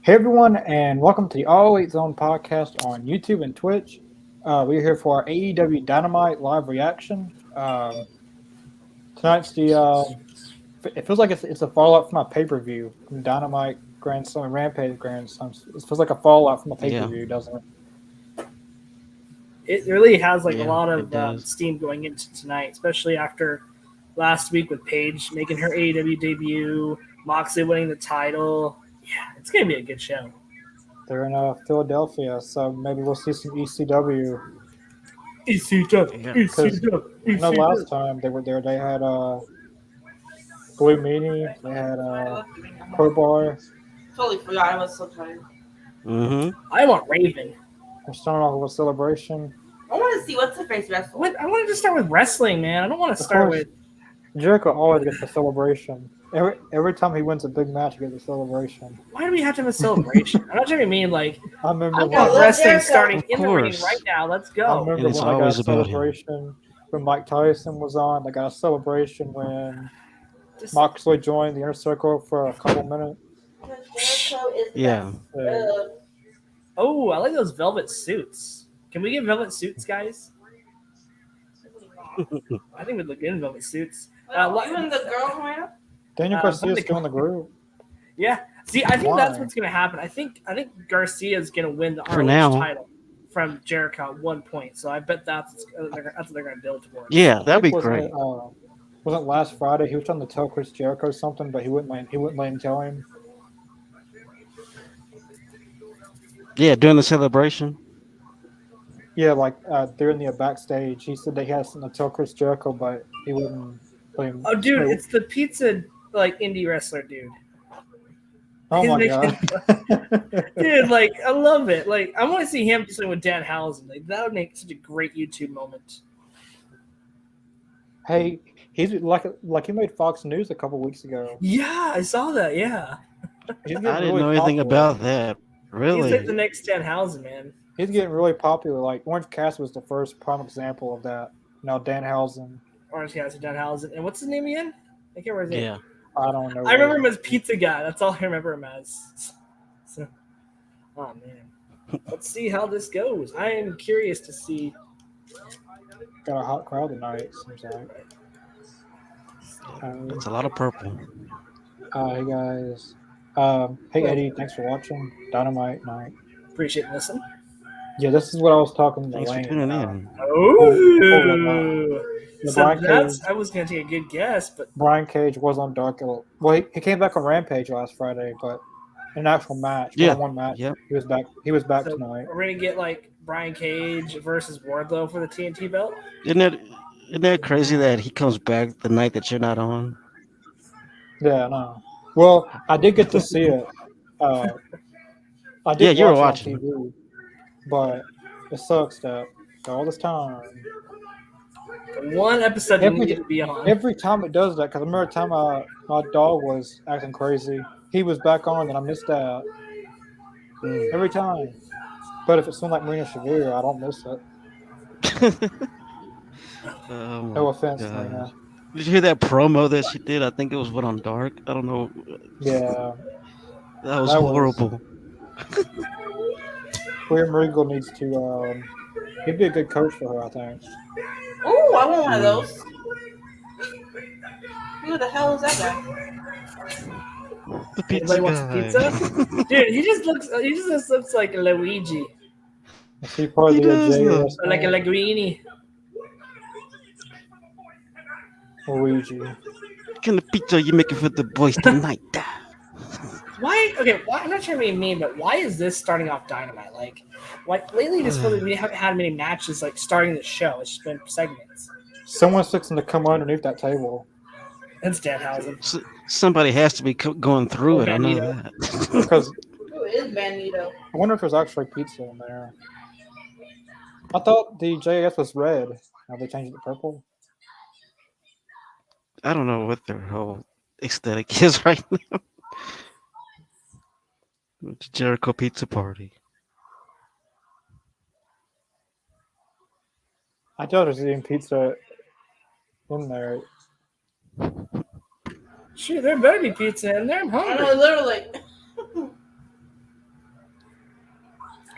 Hey everyone, and welcome to the All Elite Zone podcast on YouTube and Twitch. We're here for our AEW Dynamite live reaction. Tonight's it feels like it's a fallout from a pay per view from Dynamite Grand Slam and Rampage Grand Slam. It feels like a fallout from a pay per view, doesn't it? It really has a lot it does. of steam going into tonight, especially after last week with Paige making her AEW debut, Moxley winning the title. Yeah, it's going to be a good show. They're in Philadelphia, so maybe we'll see some ECW. ECW. I know last time they were there, they had Blue Meanie, they had Crowbar. Totally forgot. I was so tired. I want Raven. We're starting off with a celebration. I want to see what's the face wrestle. I wanted to start with wrestling, man. I don't want to start with. Jericho always gets a celebration. Every time he wins a big match, he gets a celebration. Why do we have to have a celebration? I'm not trying to mean I remember wrestling Jericho. starting in the ring right now. Let's go. I remember it's when I got always a about celebration when Mike Tyson was on. I got a celebration when Moxley joined the Inner Circle for a couple minutes. Jericho is the Yeah. best. Oh, I like those velvet suits. Can we get velvet suits, guys? I think we'd look good in velvet suits. Even the girl coming up? Daniel Garcia's still in the group. Yeah. See, I think Why? that's what's going to happen. I think Garcia's going to win the For ROH now. title from Jericho at one point. So I bet that's what they're going to build towards. Yeah, that'd be Wasn't great. it, wasn't last Friday he was trying to tell Chris Jericho something, but he wouldn't let him tell him. Yeah, during the celebration. Yeah, during the backstage, he said they had something to tell Chris Jericho, but he wouldn't let him. Oh, dude, it's the pizza indie wrestler dude. Oh He's my making- god, Dude, I love it. I want to see him playing with Dan Housen. That would make such a great YouTube moment. Hey, he's like he made Fox News a couple weeks ago. Yeah, I saw that. Yeah, He's I getting didn't really know anything popular. about that. he's Really? like the next Dan Housen, man. He's getting really popular. Like Orange Cassidy was the first prime example of that. Now Danhausen, Orange Cassidy, Dan Housen, and what's his name again? I can't remember his name. Yeah. I don't know. I remember him as Pizza Guy. That's all I remember him as. So, oh man, let's see how this goes. I am curious to see. Got a hot crowd tonight. Seems like. It's a lot of purple. Hey guys. Hey Eddie, thanks for watching Dynamite night. Appreciate it. Listen. Yeah, this is what I was talking to Thanks for Lane tuning about. in. Oh, The so Brian that's. Cage, I was gonna take a good guess, but Brian Cage was on Dark. Well, he came back on Rampage last Friday, but in an actual match, Yeah. one match, Yep. he was back. He was back so tonight. we're gonna get Brian Cage versus Wardlow for the TNT belt. Isn't that crazy that he comes back the night that you're not on? Yeah, no. Well, I did get to see it. I Yeah, did you were watch it watching. on TV, but it sucks that all this time. The one episode you Every- need to be on. Every time it does that, because I remember the time my dog was acting crazy, he was back on and I missed that. Every time. But if it's someone like Marina Shafir, I don't miss it. Oh my No offense, God. Marina. Did you hear that promo that she did? I think it was on Dark. I don't know. Yeah. That was That was- horrible. William Regal needs to he'd be a good coach for her, I think. Oh, I want one of those. Who the hell is that guy? The pizza Anybody wants guy. pizza? Dude, he just looks like Luigi. Is he part of He the does JS look Or like a Linguini. Luigi? What kind of pizza you making for the boys tonight? Why? Okay, why, I'm not trying to be mean, but why is this starting off Dynamite? Lately, just feel like we haven't had many matches starting the show. It's just been segments. Someone's fixing to come underneath that table. It's Danhausen. Somebody has to be going through Oh, it. I know Bandito. that. Because Who is Bandito? I wonder if there's actually pizza in there. I thought the JS was red. Now they changed it to purple. I don't know what their whole aesthetic is right now. It's a Jericho Pizza Party. I thought there's even pizza in there. Shoot, there better be pizza in there. I'm I hungry. know, literally.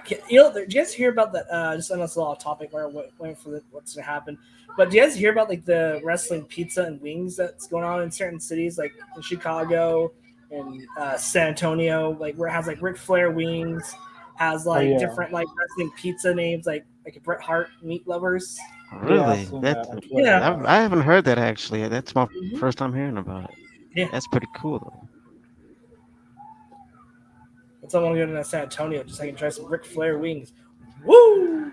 Did you guys hear about that? Just on this little topic where I went for what's going to happen. But do you guys hear about like the wrestling pizza and wings that's going on in certain cities, like in Chicago and San Antonio, like where it has like Ric Flair wings, has like yeah. different like wrestling pizza names, like Bret Hart meat lovers. Really? I've seen that on Twitter. Yeah. I haven't heard that actually. That's my first time hearing about it. Yeah. That's pretty cool though. That's why I want to go to San Antonio just so I can try some Ric Flair wings. Woo!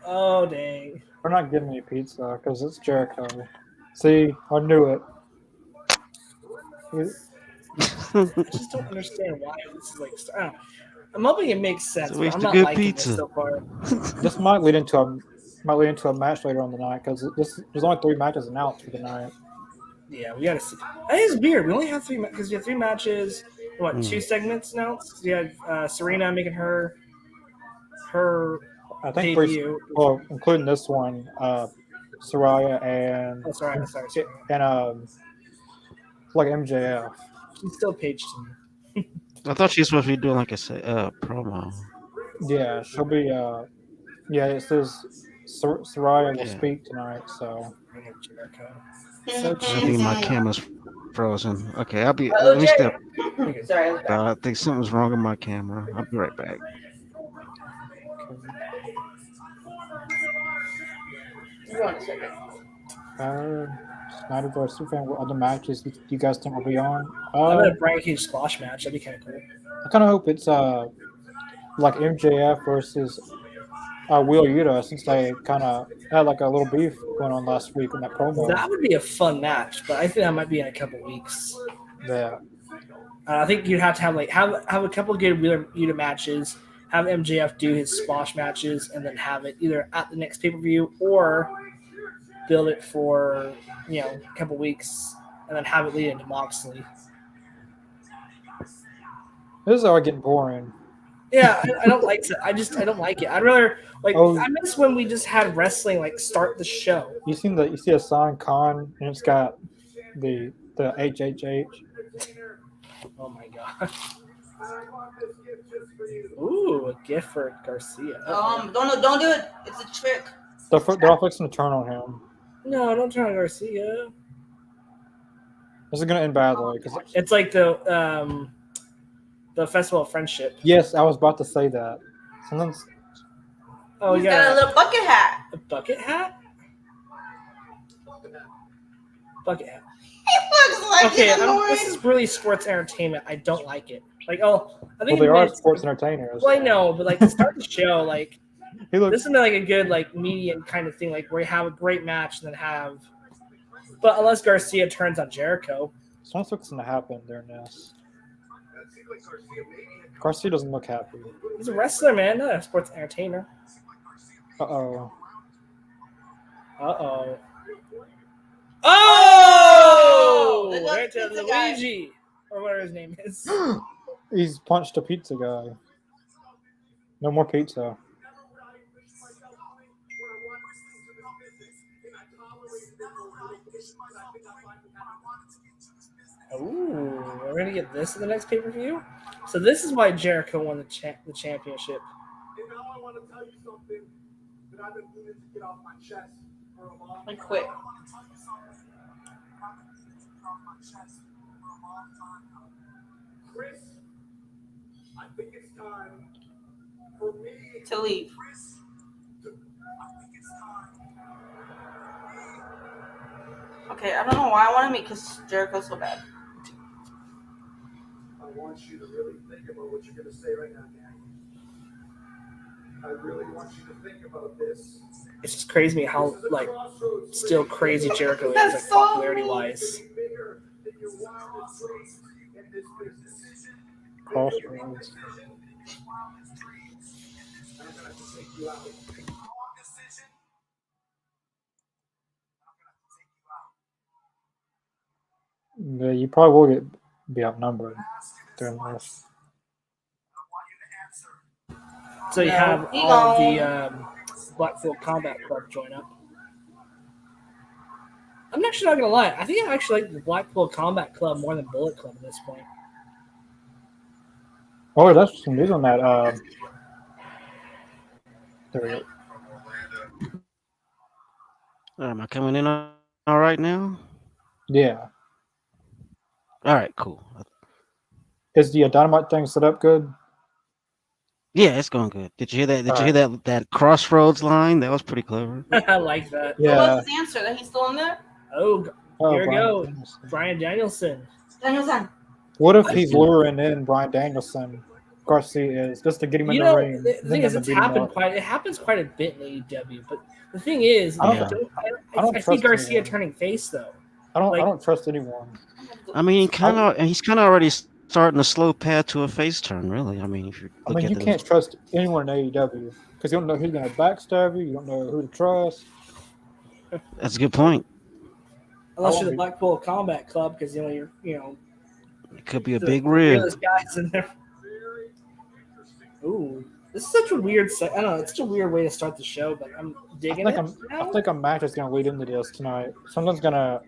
Oh dang! We're not getting any pizza because it's Jericho. See, I knew it. I just don't understand why this is like. I don't know. I'm hoping it makes sense. It's a But waste I'm of not good liking pizza. this so far. This might lead into a match later on the night because there's only 3 matches announced for the night. Yeah, we gotta see. That is weird. We only have 3 because we have 3 matches. What 2 segments announced? We had Serena making her I think debut. well, including this one, Soraya and Oh, sorry. and like MJF. She's still paged to me. I thought she was supposed to be doing like a promo. Yeah, she'll be. Yeah, it says Soraya will Yeah. speak tonight. So Jericho. I think my camera's frozen. Okay, I'll be. Oh, Let me step. Sorry, I was back. I think something's wrong with my camera. I'll be right back. Hold on a second. Snyder vs. Superfan. What other matches you guys think will be on? I'm in a Brian Cage squash match. That'd be kind of cool. I kind of hope it's like MJF versus Wheeler Yuta, since they kind of had like a little beef going on last week in that promo. That would be a fun match, but I think that might be in a couple weeks. Yeah. I think you'd have to have have a couple good Wheeler Yuta matches, have MJF do his squash matches, and then have it either at the next pay-per-view or build it for a couple weeks and then have it lead into Moxley. This is already getting boring. Yeah, I don't like it. I don't like it. I'd rather I miss when we just had wrestling start the show. You see a sign Con and it's got the HHH. Oh my god. Ooh, a gift for Garcia. Don't do it. It's a trick. They're all fixing to turn on him. No, don't turn on Garcia. This is gonna end badly because It's like the Festival of Friendship. yes, I was about to say that. Sometimes Oh, He's you got a little bucket hat. a bucket hat? Bucket hat. He looks like Okay, he's annoying. this is really sports entertainment. I don't like it. I think they are it's- sports entertainers. Well, I know, but to start the show, He looks. this is like a good median kind of thing, where you have a great match and then have. But unless Garcia turns on Jericho, Something's fixing to happen during this. Garcia doesn't look happy. he's a wrestler, man, not a sports entertainer. Uh-oh. Uh-oh. Oh! Look Right up to pizza guy. Luigi, or whatever his name is. He's punched a pizza guy. No more pizza. Ooh, we're gonna get this in the next pay-per-view. So this is why Jericho won the championship. I want to tell you something that I've been needing to get off my chest for a long And quit. Chris, I think it's time for me To leave. Okay, I don't know why I want to meet because Jericho's so bad. I want you to really think about what you're going to say right now, Danny. I really want you to think about this. It's just crazy to me how This is a crossroads still for crazy Jericho is That's so popularity-wise. bigger than your wildest dreams in this business. Crossroads. I'm going to have to take you out. Yeah, you probably will be outnumbered during this. So you No, have he all gone. the Blackpool Combat Club join up. I'm actually not gonna lie. I think I actually like the Blackpool Combat Club more than Bullet Club at this point. Oh, that's some news on that. There we go. Am I coming in all right now? Yeah. All right, cool. Is the Dynamite thing set up good? Yeah, it's going good. Did you hear that? Did All you hear that crossroads line? That was pretty clever. I like that. What Yeah. was his answer? That he's still in there? Oh, Oh, here we Bryan go. Danielson. Brian Danielson. Danielson. What if That's he's good. luring in Bryan Danielson? Garcia is just to get him in You the know, ring. the thing is, then it's beat him happened up. quite. It happens quite a bit in AEW. But the thing is, I don't- I don't I see trust Garcia anyone. turning face though. I like- don't trust anyone. I mean, he's kind of already starting a slow path to a face turn. Really, I mean, if you I look mean, at you those, can't trust anyone in AEW because you don't know who's going to backstab you. You don't know who to trust. that's a good point. Unless I you're the won't Blackpool Combat Club, because you're It could be a the big rib. realest guys in there. Ooh, this is such a weird. I don't know. It's such a weird way to start the show, but I'm digging it. I think a match is going to lead into this tonight. Someone's going to.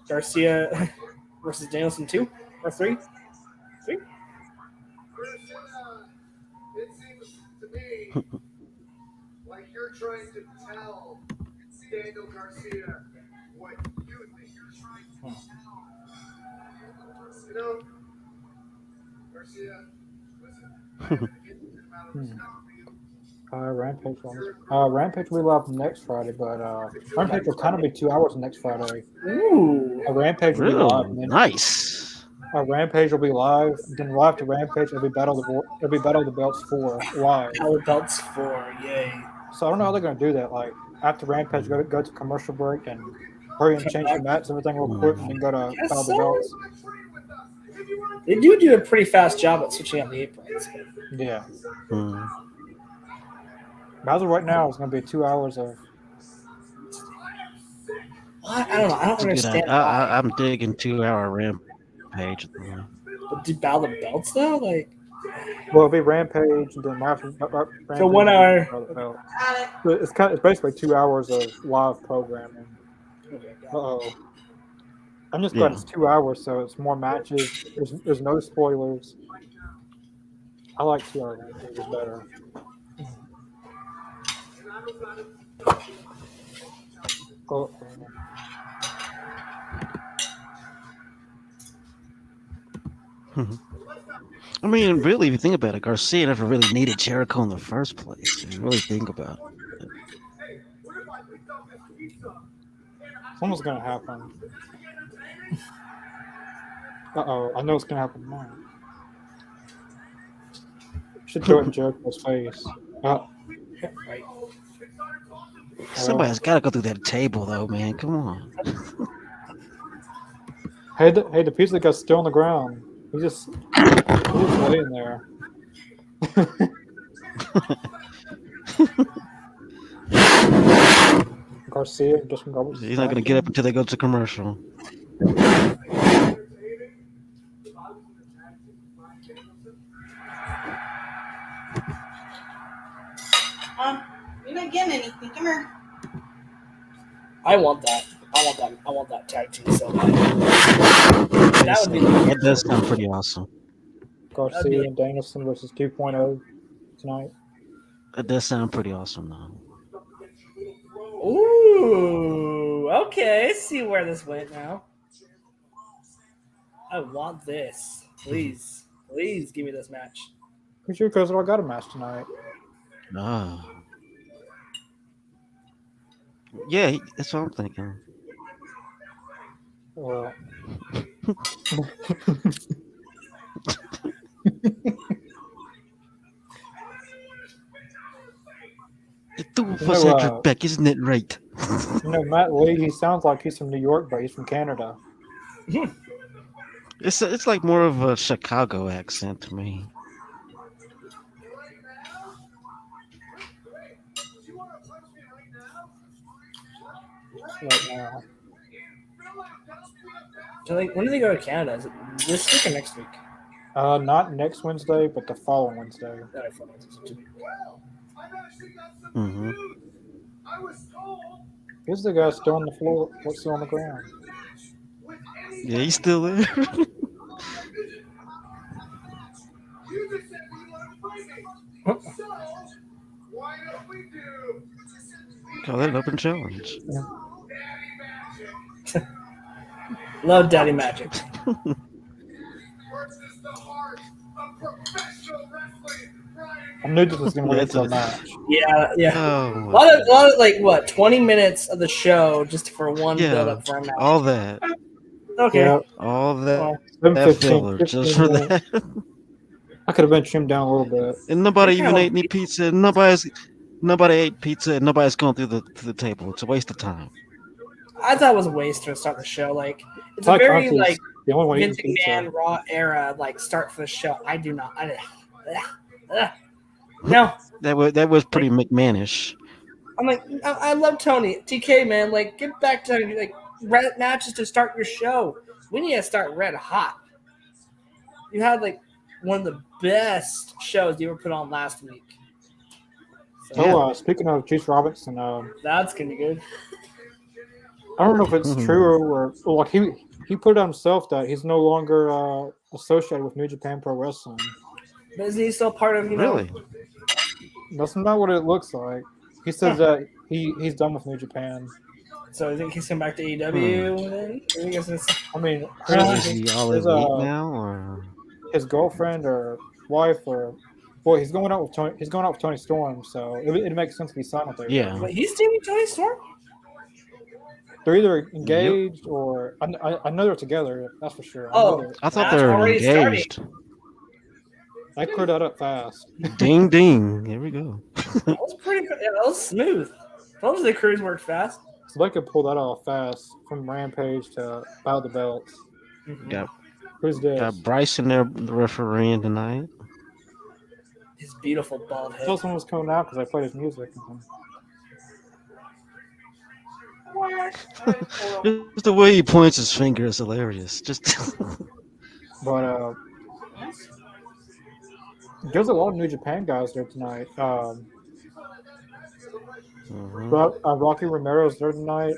Garcia versus Danielson 2 or 3? 3? It seems to me like you're trying to tell Daniel Garcia what you think you're trying to tell. You know, Garcia, listen. Rampage on. Rampage will be live next Friday, but Rampage will kind of be 2 hours next Friday. Ooh. A Rampage will be live. Really And then nice. a Rampage will be live. Then live to Rampage. It'll be Battle of the Belts 4 live. Power Belts 4, yay. So I don't know how they're going to do that. Like after Rampage, go to commercial break and hurry and change the mats, everything real quick, and then go to Guess Battle of the so. Belts. They do a pretty fast job at switching out the aprons. Yeah. Hmm. As of right now, it's going to be 2 hours of. What? I don't know. I don't It's a good understand idea. why. I'm digging 2 hour Rampage. But do Battle of the Belts though? Like, Well, it'll be Rampage, and then after Rampage, so 1 hour. Battle of the Belts. Got it. So it's basically 2 hours of live programming. Uh-oh. I'm just glad Yeah. it's 2 hours, so it's more matches. There's no spoilers. I like 2 hour Rampages better. Oh. I mean, really, if you think about it, Garcia never really needed Jericho in the first place. If you really think about it. Something's gonna happen. Uh-oh, I know it's gonna happen now. Should throw it in Jericho's face. Right. Somebody's got to go through that table, though, man. Come on. Hey, the pizza guy's still on the ground. He's just laying there. Garcia just from garbage. He's not going to get up until they go to commercial. You're not getting anything. Come here. I want that. I want that tag team so bad. That would be That does sound pretty awesome. Garcia and Danielson versus 2.0 tonight. That does sound pretty awesome, though. Ooh, okay. I see where this went now. I want this. Please give me this match. Pretty sure because I got a match tonight. Ah. Yeah, that's what I'm thinking. Well. The two of us had your back, isn't it right? Matt Lee, he sounds like he's from New York, but he's from Canada. It's like more of a Chicago accent to me. Right now. When do they go to Canada? Is it this week or next week? Not next Wednesday, but the following Wednesday. Mm-hmm. Here's the guy still on the floor. What's still on the ground? Yeah, he's still there. Call that an open challenge. Love Daddy Magic. I knew this was going to lead That's into a a- match. Yeah. Oh A my lot of like what 20 minutes of the show just for one build yeah, up for a match. all that, Okay. Yeah, all that, Well, 7:15, filler just for 15 minutes. that. I could have been trimmed down a little bit. And nobody You're even kinda ate any pizza. Nobody ate pizza, and nobody's going through the table. It's a waste of time. I thought it was a waste to start the show. Like it's a Like very Auntie's like the only one Vince eating pizza. McMahon Raw era like start for the show. I do not. No, That was pretty McMahonish. I'm like I love Tony TK man. Like get back to like red matches to start your show. We need to start red hot. You had like one of the best shows you ever put on last week. So Yeah. Oh, speaking of Juice Robinson, that's gonna be good. I don't know if it's true or like he put it on himself that he's no longer associated with New Japan Pro Wrestling. But isn't he still part of Really? That's not what it looks like. He says that he's done with New Japan. So I think he's coming back to AEW. Then I think it's I mean, Is he all his, elite now, or his girlfriend or wife or boy, he's going out with Tony. He's going out with Tony Storm, so it makes sense to be signed with there. yeah? Wait, he's dating Tony Storm? They're either engaged or I know they're together. That's for sure. I thought That's they were already engaged. I cleared that up fast. Ding ding. Here we go. That was pretty. Yeah, that was smooth. Told you the crews worked fast. So they could pull that off fast from Rampage to Battle of the Belts. Got Who's this? got Bryson there refereeing tonight. His beautiful bald I head. thought someone was coming out because I played his music. Just the way he points his finger is hilarious. Just But there's a lot of New Japan guys there tonight. Rocky Romero's there tonight.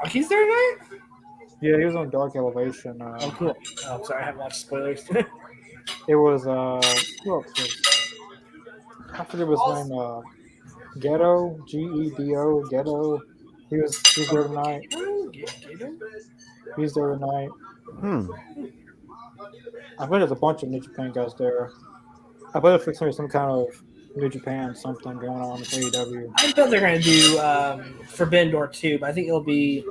He's there tonight? Yeah, he was on Dark Elevation. Oh, cool. Oh, I'm sorry, I haven't watched spoilers. It was who else was? I forget his name. Ghetto, Gedo, Ghetto. He's there tonight. He's there tonight. I bet there's a bunch of New Japan guys there. I bet it's going to be some kind of New Japan something going on with AEW. I bet they're going to do Forbidden Door 2, but I think it'll be.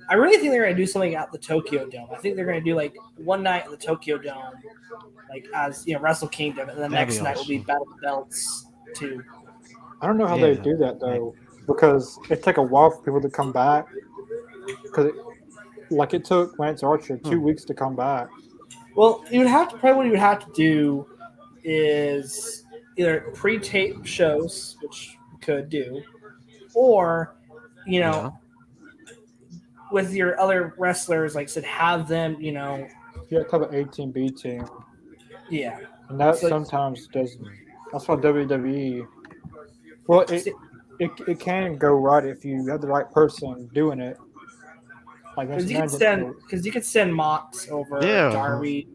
I really think they're going to do something at the Tokyo Dome. I think they're going to do like one night at the Tokyo Dome, like as Wrestle Kingdom, and the next night will be Battle of the Belts 2. I don't know how they do that though, because it take a while for people to come back. Because it took Lance Archer 2 weeks to come back. Well, you would have to probably what you would have to do is either pre-tape shows, which you could do, or with your other wrestlers, like I said, have them, Yeah, have an 18B team. Yeah. And that So- sometimes doesn't. That's why WWE. Well, it can go right if you have the right person doing it. Like Because you could send Mox over, Darby,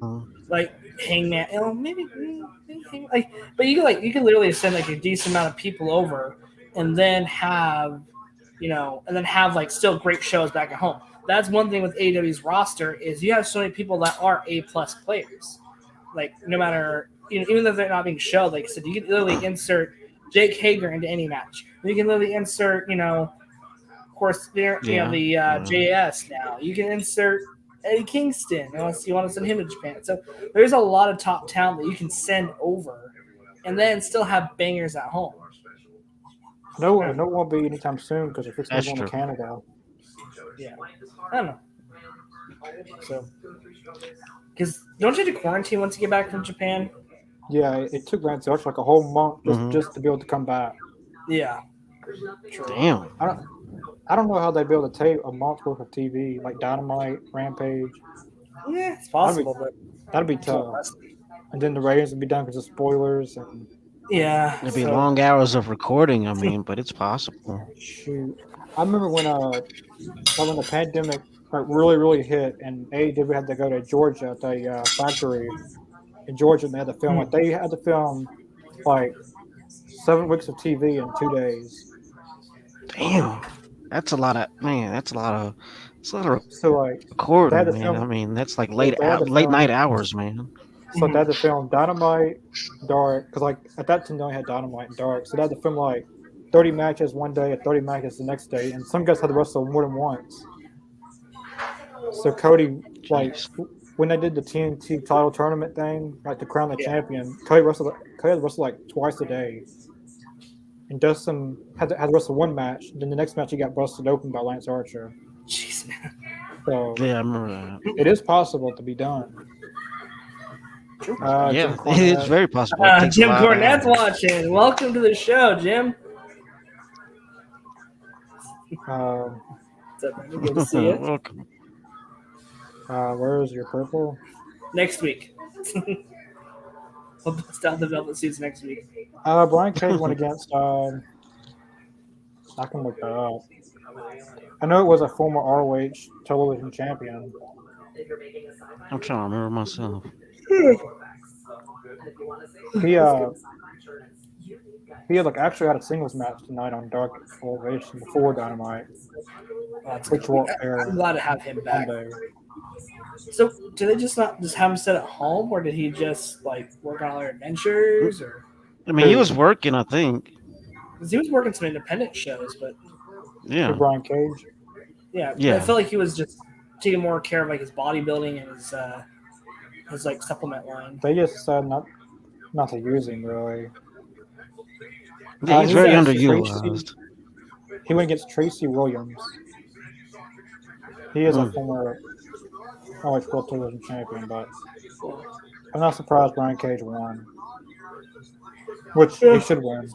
like Hangman, maybe like, but you could literally send like a decent amount of people over, and then have like still great shows back at home. That's one thing with AEW's roster is you have so many people that are A+ players. Like no matter even though they're not being showed, like I said, you can literally insert Jake Hager into any match. You can literally insert of course the JS now. You can insert Eddie Kingston unless you want to send him to Japan. So there's a lot of top talent that you can send over, and then still have bangers at home. No, won't be anytime soon because they're fixing to go to true. Canada. Yeah, I don't know. So, because don't you have to quarantine once you get back from Japan? Yeah, it took Lance Archer like a whole month just to be able to come back. Yeah. Damn. I don't know how they'd be able to tape a month's worth of TV like Dynamite, Rampage. Yeah, it's possible, but That'd be tough. And then the ratings would be done because of spoilers and yeah, It'd be long hours of recording. I mean, but it's possible. shoot. I remember when the pandemic really hit and AEW had to go to Georgia at the factory in Georgia and they had to film it. They had to film like 7 weeks of TV in 2 days. Damn, that's a lot of man. That's a lot of So like they had recording, to man. I film. mean, that's like They had to late night film. hours, man. So they had to film Dynamite, Dark, because like at that time they only had Dynamite and Dark. So they had to film like 30 matches one day and 30 matches the next day, and some guys had to wrestle more than once. So Cody, like Jeez. when they did the TNT title tournament thing, like to crown the champion, Cody had to wrestle like twice a day. And Dustin had to wrestle one match. Then the next match he got busted open by Lance Archer. Jeez, man. So Yeah, I remember that. it is possible to be done. Jim Yeah, it's Cornette. very possible. It takes a Jim lot of Cornette's hours. watching. Welcome to the show, Jim. What's up, man? Good to see you. Welcome. Where is your purple? Next week. We'll bust out the velvet suits next week. Brian Cage went against. I can look that up. I know it was a former ROH television champion. I'm trying to remember myself. He had like actually had a singles match tonight on Dark Elevation before Dynamite, which will air I'm glad to have him back. Monday. So, did they just not just have him sit at home, or did he just like work on other adventures, or I mean, he was working, I think. because he was working some independent shows, but Yeah. Brian Cage. yeah, Yeah. I felt like he was just taking more care of like his bodybuilding and his like supplement line. They just said not to use him really. Yeah, he's He very went against underutilized. He went against Tracy Williams. He is a Mm. former ROH World Television Champion, but I'm not surprised Brian Cage won, which he should win.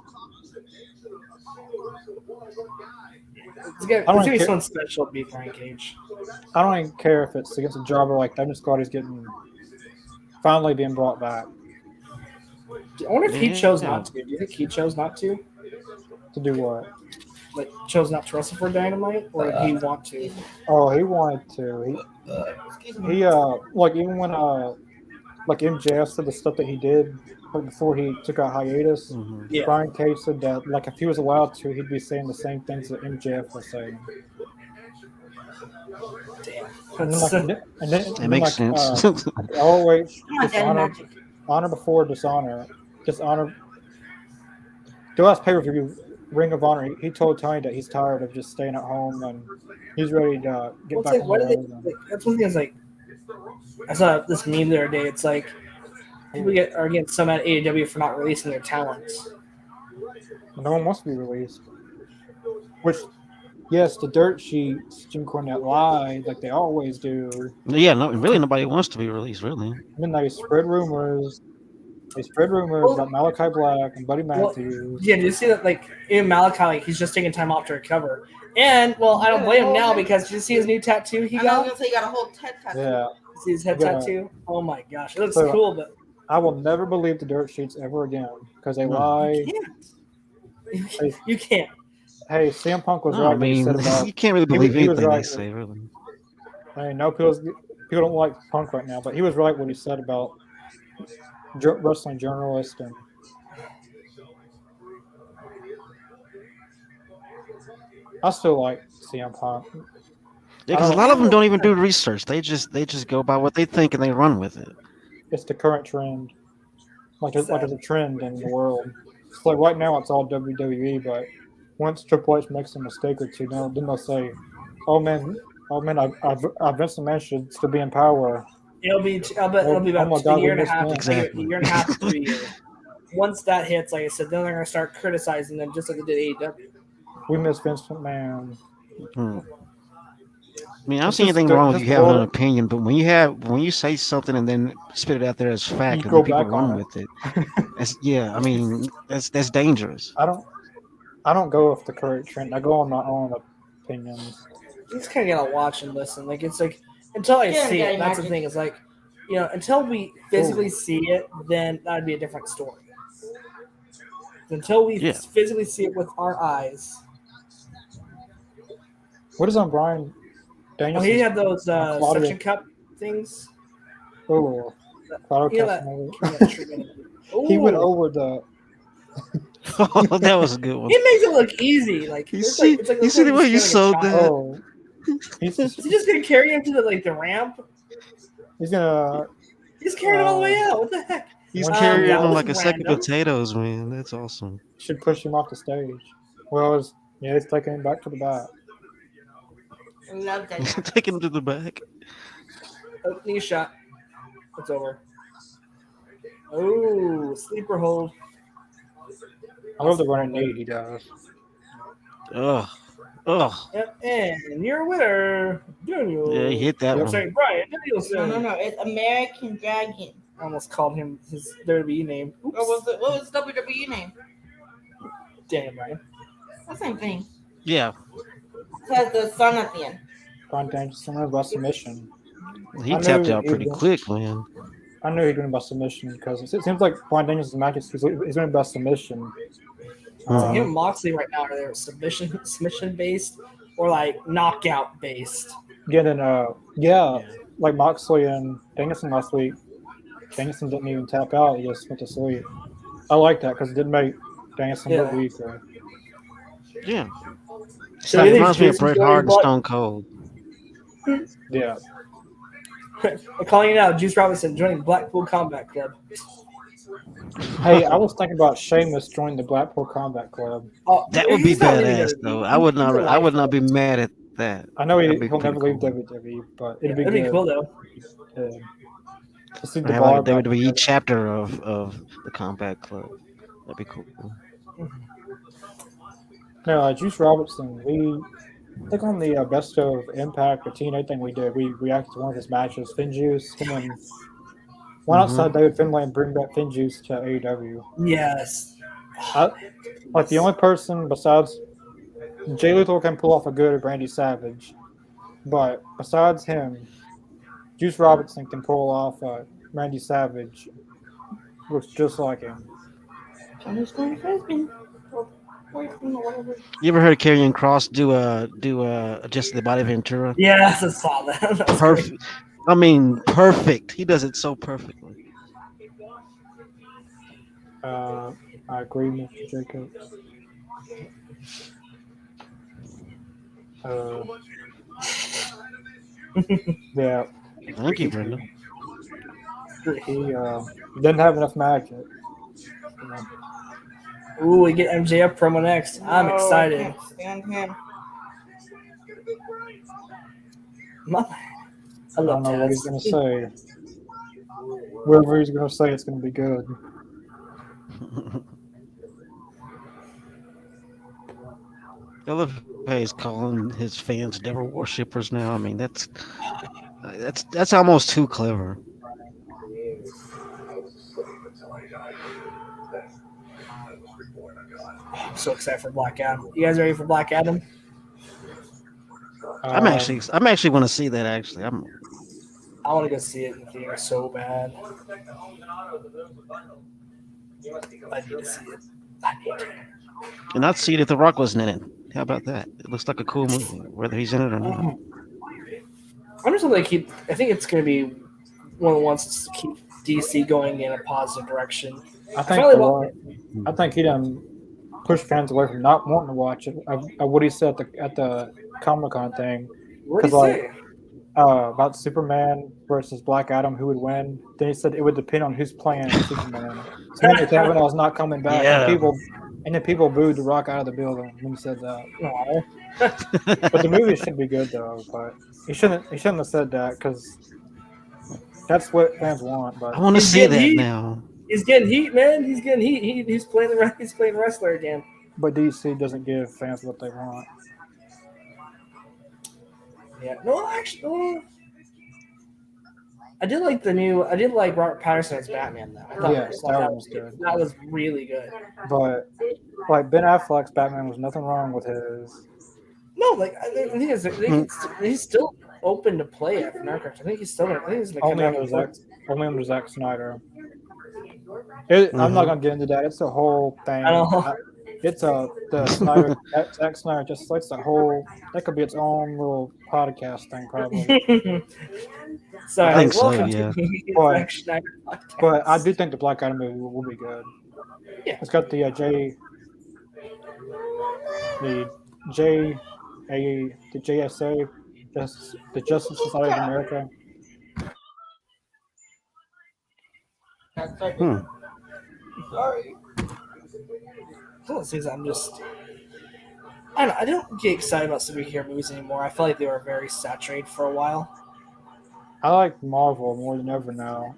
It's gonna be something special to beat Brian Cage. I don't even care if it's against a jobber like that. I'm just glad he's finally being brought back I wonder if he chose Yeah. not to. Do you think he chose not to? to do what? Like, chose not to wrestle for Dynamite, or did he want to? Oh, he wanted to. He like even when like MJF said the stuff that he did like before he took a hiatus. Mhm. Yeah. Brian Cage said that like if he was allowed to, he'd be saying the same things that MJF was saying. Damn. And then, like, and then That makes like, sense. ROH Come on, Daddy Magic. honor before dishonor. The last pay-per-view, Ring of Honor, he told Tony that he's tired of just staying at home and he's ready to get Well, it's back like, on why the do they, road. like, that's one thing. Is like, I saw this meme the other day. It's like people are getting some at AEW for not releasing their talents. No one wants to be released. Which, yes, the dirt sheets, Jim Cornette lied like they always do. Yeah, no, really, nobody wants to be released, really. And then they spread rumors. They spread rumors about Malachi Black and Buddy Matthews. Yeah, do you see that? Like, even Malachi, like, he's just taking time off to recover. And, well, I don't blame him now because did you see his new tattoo he I was got? gonna say you got a whole head tattoo. Yeah. See his head Yeah. tattoo? Oh my gosh, it looks So- cool, but I will never believe the dirt sheets ever again because they No. lie. you can't. Hey, CM Punk was No, right I when he mean, said about. you can't really he was- believe he was anything they right. say, really. I mean, no people don't like Punk right now, but he was right what he said about wrestling journalists and. I still like CM Punk. Yeah, because a lot of them don't even do research. They just go by what they think and they run with it. It's the current trend. Like there's a trend in the world. It's like right now it's all WWE, but once Triple H makes a mistake or two, then they'll say, "Oh man, Vince McMahon should still be in power." I'll bet it'll be Oh my about God, a year and a we half, missed one. a year and a half to 3 years. Once that hits, like I said, then they're gonna start criticizing them just like they did AEW. We miss Vince McMahon. Hmm. I mean, I don't It's see just anything the- wrong with just you having an the- opinion, but when you say something and then spit it out there as fact, You and go then people back run on with it, I mean, that's dangerous. I don't go with the current trend. I go on my own opinions. You just kind of gotta watch and listen. Like it's like until I Yeah, see yeah, it, that's the imagine. thing. It's like until we physically see it, then that'd be a different story. Until we Yeah. physically see it with our eyes. What is on Brian Well, Daniels? he had those Claudia. suction cup things. Oh, Claudio You know that- Casanova. that treatment. He went Ooh. over the. Oh, that was a good one. He makes it look easy. Like You it's see, like it's like you see the way you sold that? Oh, he's Is he just gonna carry him to the ramp? he's gonna He's carrying him all the way out. What the heck? He's One carrying that him was like a sack of random. potatoes, man. That's awesome. should push him off the stage. Well, he's taking him back to the back. I love that. Taking him to the back. Oh, knee shot. It's over. Oh, sleeper hold. I love the running knee he does. Ugh. Ugh. Yep, and your winner, Daniel. Yeah, he hit that I'm one. sorry, Brian Danielson. No. It's American Dragon. I almost called him his WWE name. Oops. What was the WWE name? Damn, Brian. The same thing. Yeah. It has the sun at the end. Brian Danielson by submission. He I tapped knew out he pretty was- quick, man. I knew he'd win by submission because it seems like Brian Danielson's matches he's winning by submission. Mhm. Him and Moxley right now are they submission based or like knockout based. Getting like Moxley and Danielson last week. Danielson didn't even tap out; he just went to sleep. I like that because it didn't make Danielson look Yeah. weaker. Yeah. So So you it think reminds me of Jason's Bret going Hart and Black- Stone Cold. Yeah, I'm calling you out, Juice Robinson joining Blackpool Combat Club. Hey, I was thinking about Sheamus joining the Blackpool Combat Club. Oh, That would be he's not leaving badass, WWE. though. I would He's a not lifer. be mad at that. I know That'd be he'll never pretty leave cool. WWE, but it'd be That'd be good. cool though. To see Or the have like a bar back WWE together. chapter of the Combat Club. That'd be cool. No, Juice Robinson. I think on the best of Impact or TNA thing we did, we reacted to one of his matches. Finn Juice, him and why not side David Finlay and bring back Finn Juice to AEW? Yes. Like the only person besides Jay Lethal can pull off a good Randy Savage, but besides him, Juice Robinson can pull off Randy Savage. Looks just like him. Johnny's going husband. Or boyfriend or whatever. You ever heard Karrion Cross do Adjust the Body Ventura? Yes, I saw that. That was Perfect. great. I mean, perfect. He does it so perfectly. I agree, Mr. Jacobs. Yeah, Thank you, Brenda. he didn't have enough magic. Ooh, we get MJF promo next. I'm Oh, I excited. can't stand him. I I love don't know what he's Taz. gonna say. Whatever he's gonna say, it's gonna be good. I love how he's calling his fans devil worshippers now. I mean, that's almost too clever. I'm so excited for Black Adam. You guys ready for Black Adam? I'm actually want to see that. Actually, I want to go see it in the theater so bad. I need to see it. I need to. and I'd see it if The Rock wasn't in it. How about that? It looks like a cool movie, whether he's in it or not. I'm just gonna keep. I think it's gonna be one of the ones to keep DC going in a positive direction. I think he done pushed fans away from not wanting to watch it. What he said at the Comic-Con thing What do you 'Cause, say? About Superman versus Black Adam, who would win. Then he said it would depend on who's playing Superman. So Henry Cavill is not coming back. Yeah. And then people booed The Rock out of the building when he said that. Aw. But the movie should be good though. But he shouldn't have said that because that's what fans want. But I want to He's see getting that heat. now. He's getting heat, man. He's getting heat. He's playing He's playing wrestler again. DC doesn't give fans what they want. Yeah. No, actually, I did like Robert Pattinson as Batman though. I thought Yes, that was good. That was really good. But like Ben Affleck's Batman was nothing wrong with his. No, like I think he's still open to play it. From I think he's still. I think he's gonna come Only back. under Zack Snyder. I'm not gonna get into that. It's a whole thing. I know. It's the Snyder Zack Snyder just likes the whole. That could be its own little podcast thing, probably. Sorry, I think so, welcome yeah. to the But- Zack Snyder podcast. But I do think the Black Adam movie will be good. Yeah. It's got the the J the JSA, the Justice Society of America. Hmm. Sorry. One of the things I'm just. I don't get excited about superhero movies anymore. I feel like they were very saturated for a while. I like Marvel more than ever now.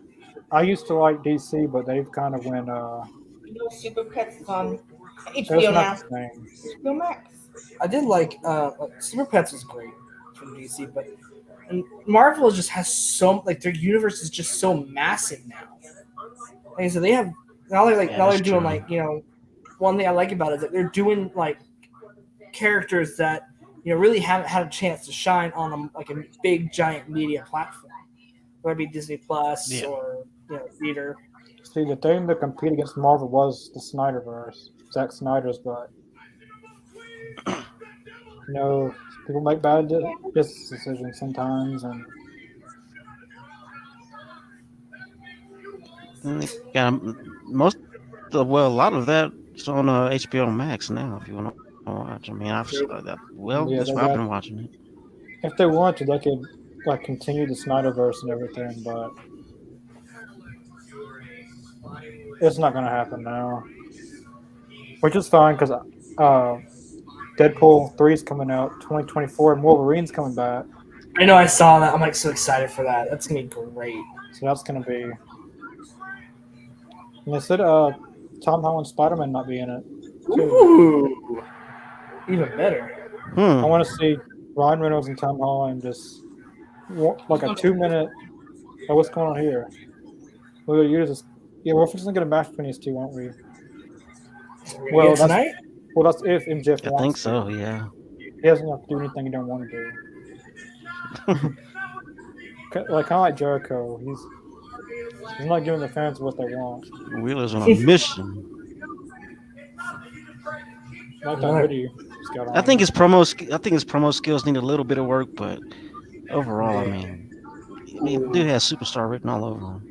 I used to like DC, but they've kind of went. You know, Super Pets is on It's HBO not now. the same. HBO Max. I did like Super Pets was great from DC, but and Marvel just has so like their universe is just so massive now. Like I said, they have now they're Yeah, now they're that's doing true. like one thing I like about it is that they're doing like characters that really haven't had a chance to shine on a big giant media platform, whether it be Disney Plus Yeah. or theater. See, the thing that compete against Marvel was the Snyderverse, Zack Snyder's, but people make bad business decisions sometimes, and And they got a lot of that is on HBO Max now. If you want to watch, I mean, I've that. Well, yeah, that's they why I've got. been watching it. If they want to, they could like continue the Snyderverse and everything, but it's not gonna happen now. Which is fine because Deadpool 3 is coming out 2024 and Wolverine's coming back. I know I saw that. I'm like so excited for that. That's gonna be great. So that's gonna be. And they said Tom Holland's Spider-Man might be in it too. Ooh, even better. I want to see Ryan Reynolds and Tom Holland just like a 2 minute. Oh, what's going on here? We'll use this. Yeah, we're just gonna get a match between these two, won't we? Well, Tonight. that's if MJF I wants think to. so. Yeah. He doesn't have to do anything he don't want to do. Like kind of like Jericho, he's not giving the fans what they want. Wheeler's on a mission. Like that video he's got on. I think his promo skills need a little bit of work, but overall, I mean, dude has superstar written all over him.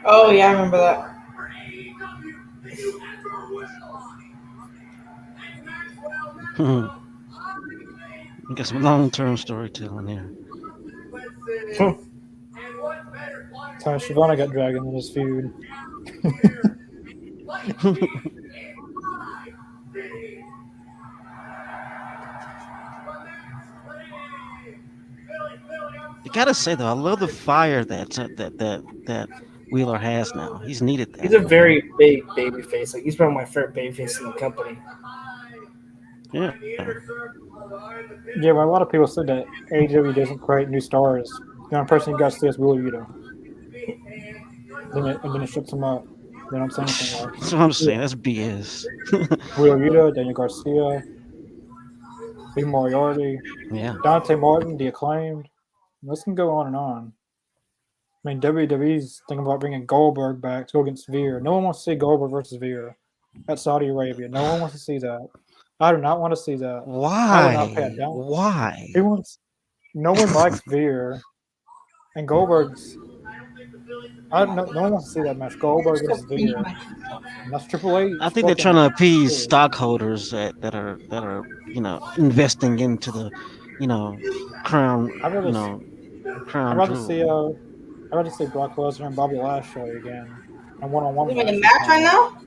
Oh yeah, I remember that. We got some long-term storytelling here. So Shivana got dragged into this feud. You gotta say though, I love the fire that Wheeler has now. He's needed that. He's a very big baby face. Like he's probably my favorite baby face in the company. Yeah. Yeah, but a lot of people said that AEW doesn't create new stars. The only person you got to see is Wheeler Yuta. And then it ships him up. They don't say anything else. That's what I'm saying. That's BS. Wheeler Yuta, Daniel Garcia, Big Moriarty, Yeah. Dante Martin, The Acclaimed. This can go on and on. I mean, WWE's thinking about bringing Goldberg back to go against Veer. No one wants to see Goldberg versus Veer at Saudi Arabia. No one wants to see that. I do not want to see that. I will not pay it down. Why? No one likes Veer, and Goldberg's. I don't know. No one wants to see that match. Goldberg versus Veer. And that's Triple H. I think they're trying to appease stockholders that are investing into the crown crown I'd rather jewel. see Brock Lesnar and Bobby Lashley again, and one-on-one. You making a match right now?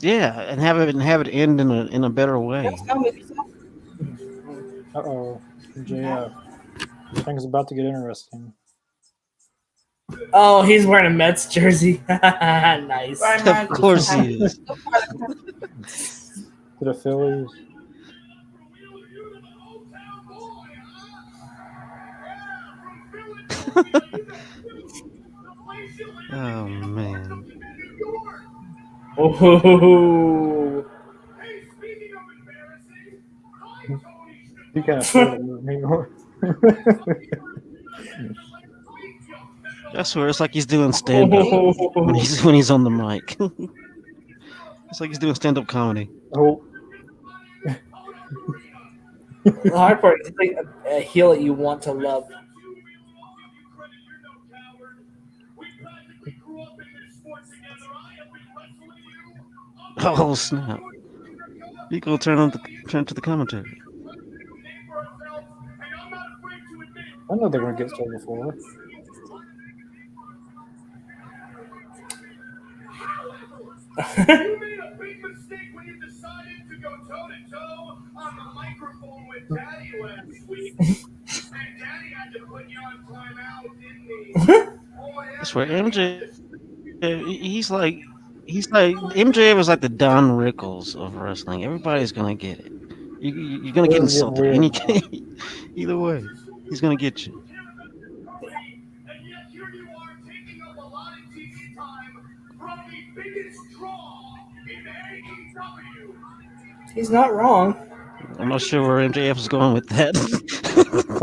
Yeah, and have it end in a better way. Uh-oh, JF. Things about to get interesting. Oh, he's wearing a Mets jersey. Nice. Of course he is. To the Phillies. Oh man. Oh. You can't afford it anymore. I swear it's like he's doing stand up when he's on the mic. It's like he's doing stand up comedy. Oh. The hard part is like a heel that you want to love. Oh snap! You go turn to the commentary. I know they're gonna get started before. You made a big mistake when you decided to go toe to toe on the microphone with Daddy last week. And Daddy had to put you on timeout, didn't he? That's where MJ. He's like MJ was like the Don Rickles of wrestling. Everybody's gonna get it. You're gonna This get is getting insulted weird any now. either way. He's gonna get you. And yet here you are taking up a lot of TV time from the biggest draw in AEW. He's not wrong. I'm not sure where MJF is going with that.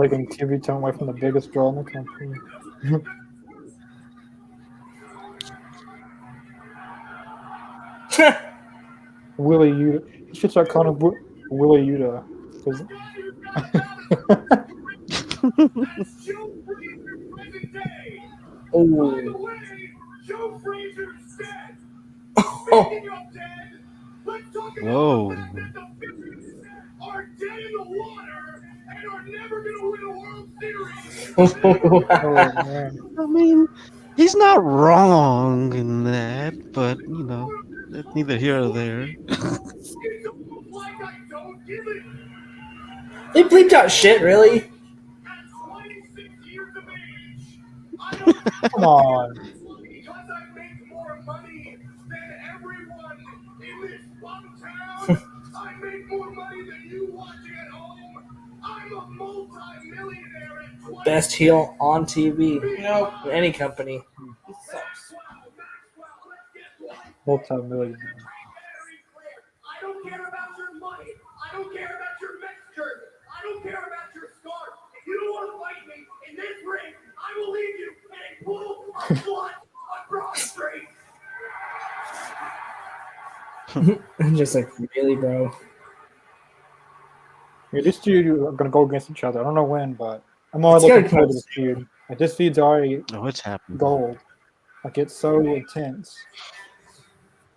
Taking TV time away from the biggest draw in the country. Willie Yuta. You should start calling him Willie Yuta. 'Cause- That's Joe Frazier present day. By the Oh. way, Joe Frazier's dead. Oh. Speaking of dead, let's talk about Whoa. the fact that the Phillies are dead in the water and are never going to win a World Series. oh man. I mean, he's not wrong in that, but you know, that's neither here or there. It's almost like I don't give it. They bleeped out shit, really? At 26 years of age, I don't Come on. because I make more money than everyone in this bum town. I make more money than you watching at home. I'm a multi-millionaire at 20. Best heel on TV. Nope. In any company. He sucks. Multi-million. Very clear. I don't care about your money. I don't care about your Mets jersey. I don't care about your scarf. If you don't want to fight me in this ring, I will leave you in a pool of blood on Broad Street. I'm just like, really, bro? Yeah, these two are gonna go against each other. I don't know when, but I'm already It's looking gotta forward to come this feud. Like this feud's already Oh, it's happening. gold. Like it's so intense.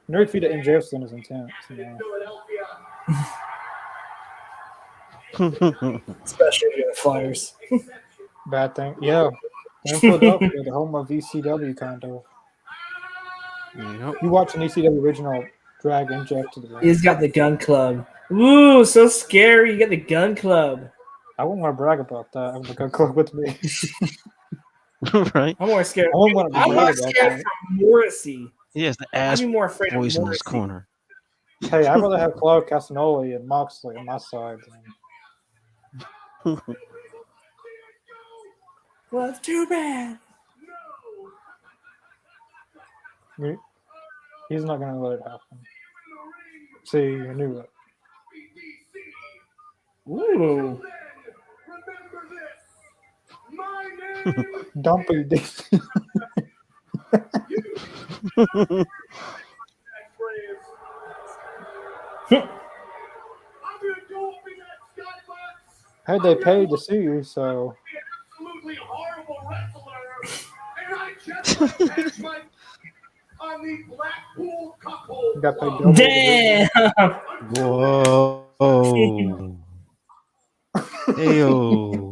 Nerd feud at MJF's is intense. You know? Philadelphia. Especially the Flyers. Bad thing. Yeah. They're in Philadelphia, the home of ECW kind of. Yep. You watch an ECW original drag MJF to the ring. He's got the gun club. Ooh, so scary. You got the gun club. I wouldn't want to brag about that. I'm like, come with me. Right? I'm more scared. I wouldn't want to I'm more brag about scared that. from Morrissey. He has the I'd ass be more afraid boys of in his Morrissey. corner. Hey, I'd rather have Claude Castagnoli and Moxley on my side. Well, it's too bad. He's not going to let it happen. See, I knew it. Ooh. Remember this. My name Dumpy D. I'm gonna go up in that skybox. Hey, they paid to see you, so Be an absolutely horrible wrestler, and I just might catch my on the Blackpool couple. you got paid double. Damn. Whoa. Heyo.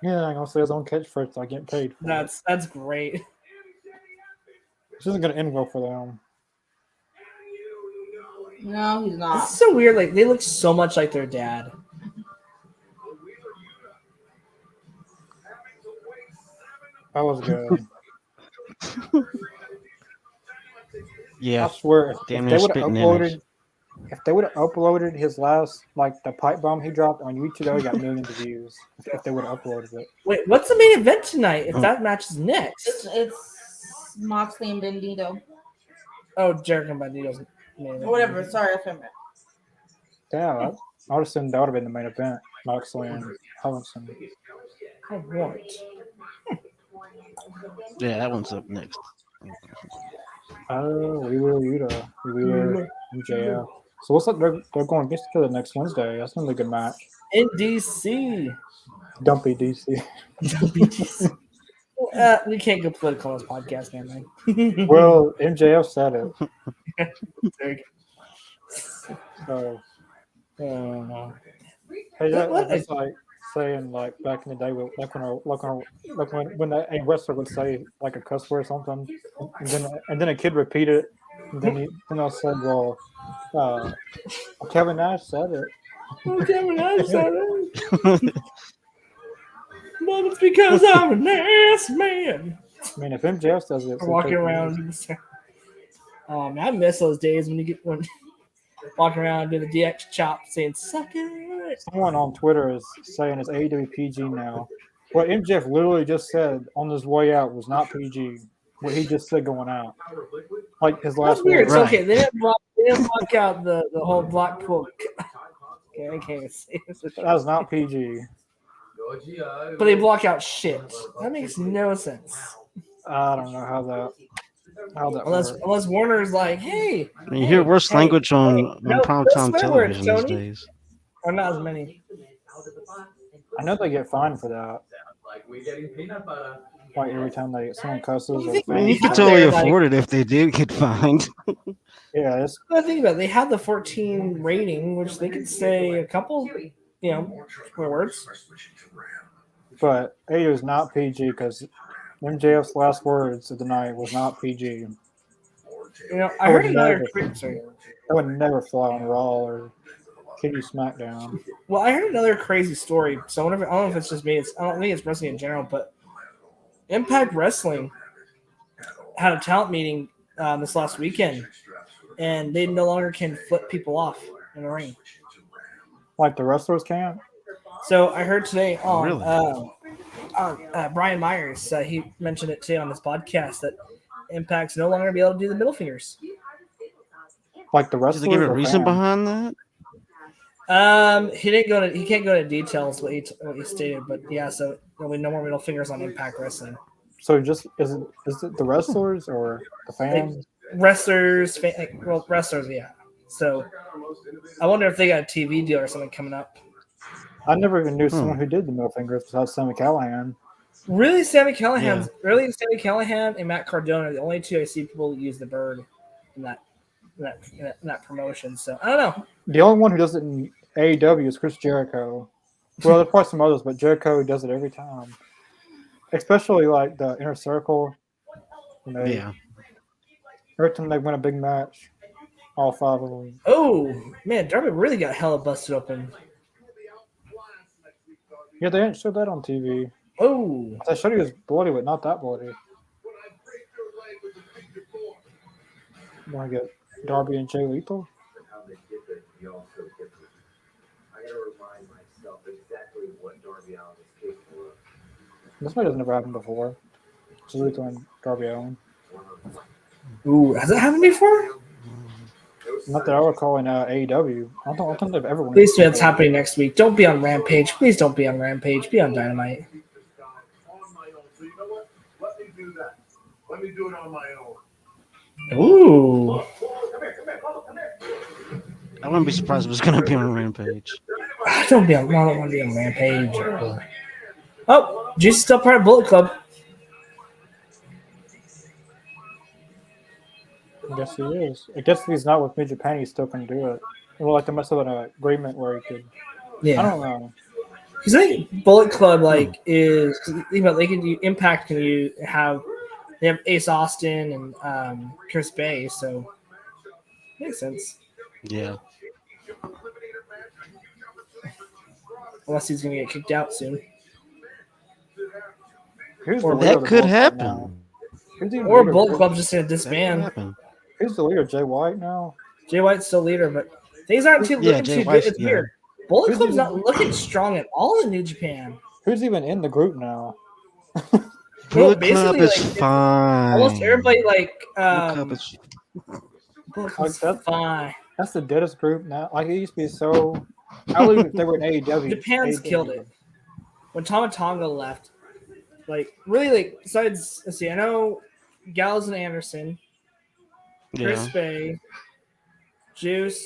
Yeah, I'm going to say his own catchphrase, so I get paid. For it. That's great. This isn't going to end well for them. No, he's This not. is so weird. Like they look so much like their dad. That was good. Yeah. I swear, if Damn they near would have spitting uploaded, image. if they would have uploaded his last, like the pipe bomb he dropped on YouTube, that would have got millions of views. If they would have uploaded it. Wait, what's the main event tonight? If that match is next. It's Moxley and Bandito. Oh, Jericho and Bandito's main event. Or whatever. Sorry, I meant. Damn, I would have assumed that would have been the main event. Moxley and Hudson. Oh, what? Yeah, that one's up next. Oh, we were Yuta. We were MJF. So what's up? They're going against each other next Wednesday. That's gonna be a good match. In DC. Dumpy DC. We can't go political on this podcast, man. Well, MJF said it. There you So, go. hey, What? that's like saying like back in the day, when a wrestler would say like a cuss word or something, and then a kid repeat it, and then they'll say, "Well, Kevin Nash said it." Okay, well, I said it. But it's because I'm an ass man. I mean, if MJF does it, I'm walking around. Man, I miss those days when walking around doing the DX chop saying "suck it." Someone on Twitter is saying it's AEW PG now. What MJF literally just said on his way out was not PG. What he just said going out, like his That's last weird. words. It's okay. They didn't block out the whole Blackpool. Okay, I can't even say this. That was not PG. But they block out shit. That makes no sense. I don't know how that works. Unless Warner's like, hey, You hear worse language on no primetime swear words, television these Tony. days. Or not as many. I know they get fined for that. Like every time someone cusses. I mean, you could Out totally there, like- afford it if they did get fined. Yeah, it's Well, think about it. They have the 14 rating, which they could say a couple, swear words. but AEW is not PG because MJF's last words of the night was not PG. I heard another. Sorry. That would never fly on Raw or Kitty SmackDown. Well, I heard another crazy story. So I don't know if it's just me. I don't think it's wrestling in general, but Impact Wrestling had a talent meeting this last weekend, and they no longer can flip people off in the ring. Like the wrestlers can't. So I heard today on Really? Brian Myers, he mentioned it today on his podcast that Impact's no longer be able to do the middle fingers. Like the Did wrestlers. they give a or reason fans? behind that? He can't go into details what he stated, but yeah, so there'll be no more middle fingers on Impact Wrestling. So is it the wrestlers or the fans? Wrestlers, yeah. So I wonder if they got a TV deal or something coming up. I never even knew someone who did the middle fingers besides Sammy Callahan. Really, Sammy Callahan and Matt Cardona are the only two I see people use the bird in that promotion. So I don't know. The only one who does it in AEW is Chris Jericho. Well, there's probably some others, but Jericho does it every time. Especially like the Inner Circle. Yeah. Every time they win a big match, all five of them. Oh man, Darby really got hella busted open. Yeah, they didn't show that on TV. Oh, They showed he was bloody, but not that bloody. Want to get Darby and Jay Lethal? This might have never happened before. Jay Lethal and Darby Allin. ooh, has that happened before? Not that I recall in AEW. I don't think they've ever won. Please do it's happening next week. Don't be on Rampage. Please don't be on Rampage. Be on Dynamite. Let me do that. Let me do it on my own. Ooh. I wouldn't be surprised if it was going to be on Rampage. I don't want to be on Rampage. Oh, Juice is still part of Bullet Club. I guess he is. I guess if he's not with New Japan, he still can do it. Well, like they must have an agreement where he could. Yeah. I don't know. Because I think Bullet Club is they can do Impact. They have Ace Austin and Chris Bay, so makes sense. Yeah. Unless he's gonna get kicked out soon, Who's the Or leader That of the could Bullet Club now? happen. Who's the or leader? Bullet Club's just gonna That could disband. happen. Who's the leader? Jay White now? Jay White's still leader, but things aren't too Yeah, looking Jay too White's- good. It's yeah. weird. Bullet Who's Club's even- not looking strong at all in New Japan. Who's even in the group now? Bullet Club basically, is like, fine. Almost everybody Bullet Club is Bullet Club's Like that- fine. That's the deadest group now. Like it used to be so. I believe if they were in AEW. Japan's AEW. killed it. When Tama Tonga left, besides, let's see, I know Gallows and Anderson, Chris yeah. Bay, Juice,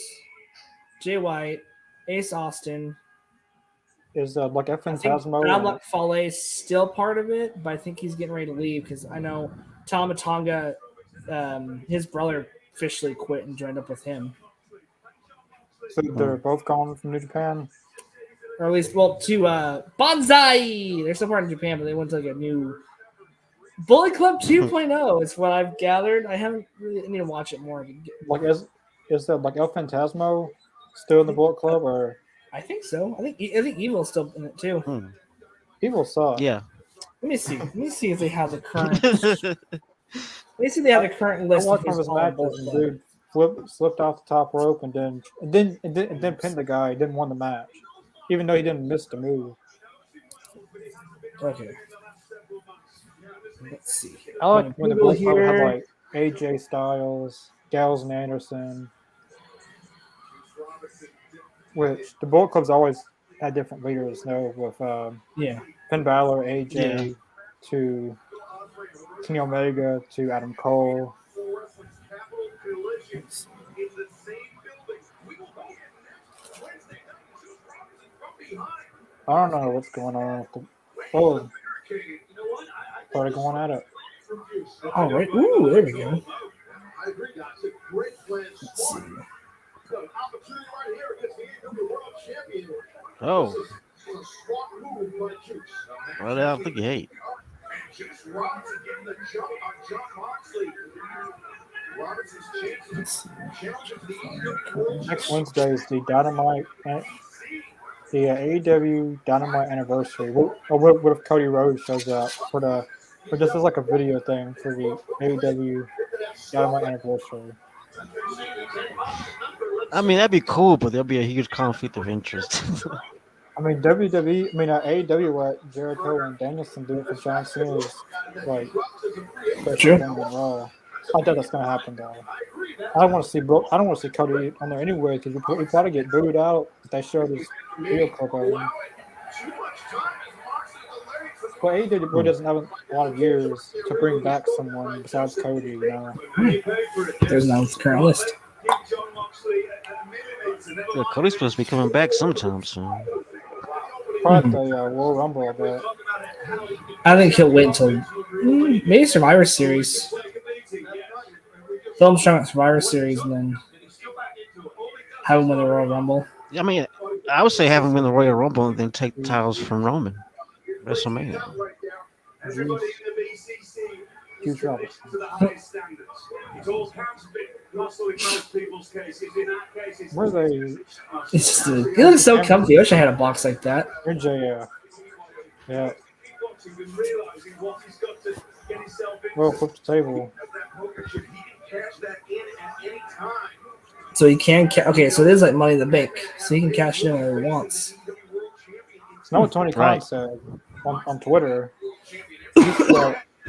Jay White, Ace Austin, Is like I think Phantasmo? Dominic Fale is still part of it, but I think he's getting ready to leave because I know Tama Tonga, his brother officially quit and joined up with him. So they're both gone from New Japan. Or at least, well, to Banzai! They're still part of Japan, but they went to like a new Bullet Club 2.0 is what I've gathered. I haven't really I need to watch it more. Like is that like El Phantasmo still in the Bullet Club or I think so. I think Evil's still in it too. Evil suck? Yeah. Let me see. Let me see if they have the current. Let me see if they have the current I list. watched one of his matches and dude slipped off the top rope and then pinned the guy. Didn't win the match, even though he didn't miss the move. Okay. Let's see. I like when the Google Bullet Club had here. like AJ Styles, Gallows and Anderson, which the Bullet Club's always had different leaders. With Yeah. Finn Balor, AJ to Kenny Omega to Adam Cole. I don't know what's going on with the. Oh, started going at it. All right. Ooh, there we go. Let's see. Oh. Right out the gate. Next Wednesday is the Dynamite, the AEW Dynamite anniversary. What if Cody Rhodes shows up for this is like a video thing for the AEW Dynamite anniversary. I mean, that'd be cool, but there'll be a huge conflict of interest. I mean, AEW let Jericho and Danielson do it for John Cena's like special thing on Raw. I doubt that's gonna happen though. I don't want to see Cody on there anyway because he probably get booed out if they show this video clip of him. But AEW really doesn't have a lot of years to bring back someone besides Cody, you know. There's no current list. Yeah, Cody's supposed to be coming back sometime soon. Probably the Royal Rumble, I bet. I think he'll wait until maybe Survivor Series. Film strong at Survivor Series and then have him win the Royal Rumble. I mean, I would say have him win the Royal Rumble and then take the titles from Roman. WrestleMania. Huge trouble. Where are they? It's just he looks so comfy. I wish I had a box like that. MJF. Yeah. Well, flip the table. So he can okay, so it is like Money in the Bank. So he can cash it in whenever he wants. It's not what Tony Khan said on Twitter.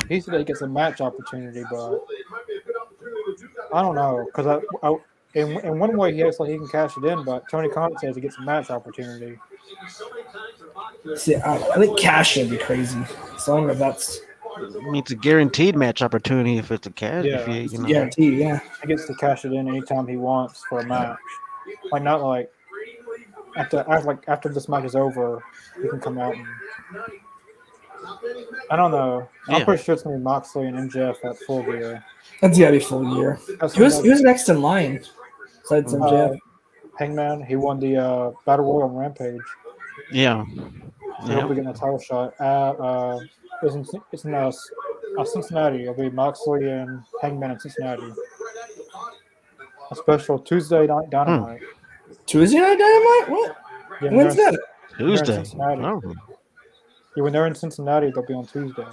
He said he gets a match opportunity, but I don't know because in one way he acts like he can cash it in, but Tony Khan says he gets a match opportunity. See, I think cash would be crazy. So I don't know if that's. I mean, it's a guaranteed match opportunity if it's a cash. Yeah, If you know. Guaranteed, yeah. He gets to cash it in anytime he wants for a match. Like not like after this match is over, he can come out and. I don't know. I'm pretty sure it's gonna be Moxley and MJF at Full Gear. That's gotta be Full Gear. Who's next in line? Besides MJF. Hangman. He won the Battle Royal on Rampage. Yeah. So he'll be getting a title shot at it's in Cincinnati. It'll be Moxley and Hangman in Cincinnati. A special Tuesday night Dynamite. Tuesday night Dynamite? What? Yeah, when's that? Tuesday. Yeah, when they're in Cincinnati, they'll be on Tuesday.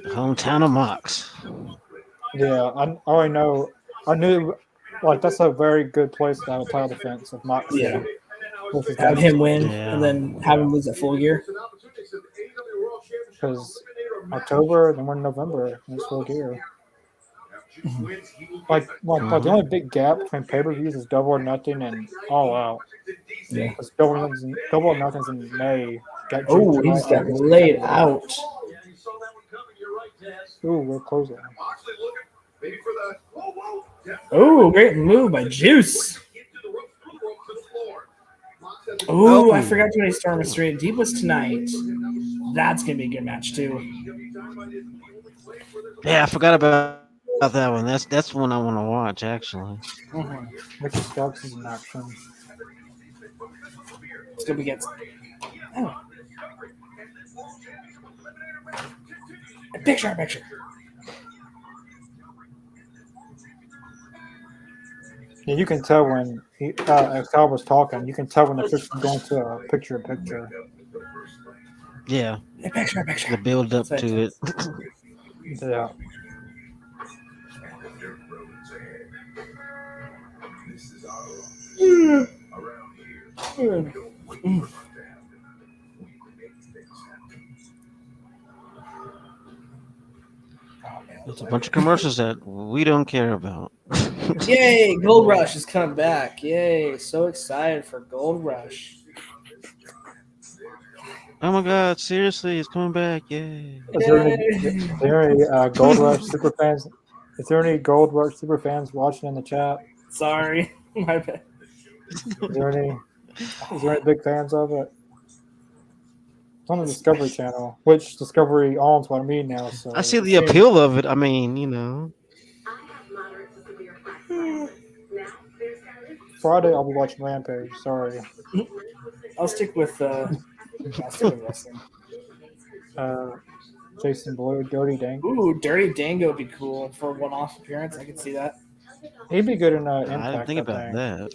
Hometown of Mox. Yeah, I already know. I knew, like, that's a very good place to have a title defense of Mox. Yeah. Have him win and then have him lose at Full Gear. Because October, then we're in November, and it's Full Gear. Like the only big gap between pay-per-views is Double or Nothing and All Out. Yeah. Because Double or Nothing's in May. Oh, he's got laid out. Ooh, we're closing. Oh, great move by Juice. Oh, I Oh. forgot Tony Storm and Serena Deep was tonight. That's gonna be a good match too. Yeah, I forgot about that one. That's one I want to watch actually. Mm-hmm. Ricky Starks is in action. It's gonna be against. Oh. Picture. Yeah, you can tell when Excalibur's talking. You can tell when the fish is going to a picture-in-picture. Yeah, Picture. the build up That's to it. Yeah. There's a bunch of commercials that we don't care about. Yay! Gold Rush is coming back. Yay! So excited for Gold Rush. Oh my God! Seriously, it's coming back! Yay! Is there any Gold Rush super fans? Is there any Gold Rush super fans watching in the chat? Sorry, my bad. Is there any big fans of it? It's on the Discovery Channel, which Discovery owns what I mean now. So I see the appeal of it. I mean, Friday I'll be watching Rampage. Sorry. I'll stick with wrestling. Jason Blue, Dirty Dang. Ooh, Dirty Dango would be cool for a one-off appearance. I could see that. He'd be good in Impact. I didn't think about that.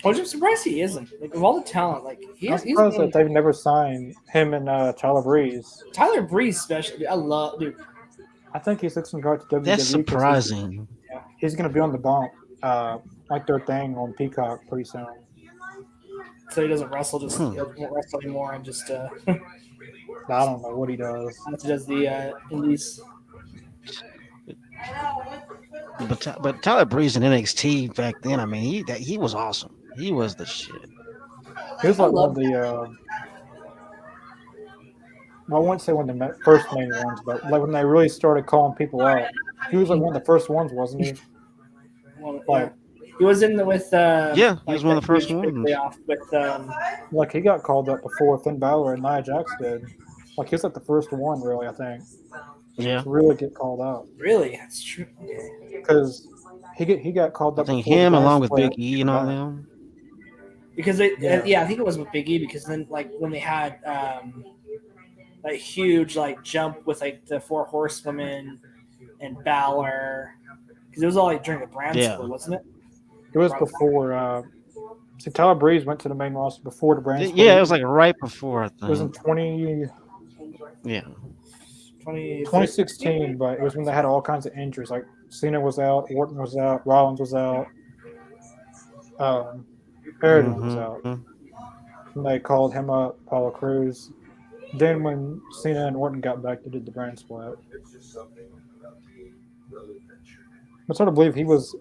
Well, I'm surprised he isn't. Like, of all the talent, like I'm he's surprised that they've never signed him and Tyler Breeze. Tyler Breeze, especially. I love, dude. I think he's looking to go to WWE. That's 'cause surprising. He's going to be on the bump, like their thing on Peacock pretty soon. So he doesn't wrestle, just he won't wrestle anymore, and just I don't know what he does. he does the indies. But Tyler Breeze in NXT back then, I mean, he was awesome. He was the shit. He was like one of the. I wouldn't say one of the first main ones, but like when they really started calling people out, he was like one of the first ones, wasn't he? Well, Like, he was in the with he was one of the first ones. With like he got called up before Finn Balor and Nia Jax did. Like he was like the first one, really. I think. Yeah, To really get called out really, that's true. because he got called I up. think before the him brand along with split. Big E and all them. Because they, Yeah. I think it was with Big E. Because then, like when they had like huge like jump with like the Four Horsewomen and Balor, because it was all like during the brand Yeah. split, wasn't it? It was before. See, Tyler Breeze went to the main roster before the brand split. Yeah, it was like right before. I It was in think. Yeah. 2016, but it was when they had all kinds of injuries. Like Cena was out, Orton was out, Rollins was out, Sheridan was out. And they called him up, Apollo Crews. Then when Cena and Orton got back, they did the brand split. I sort of believe he was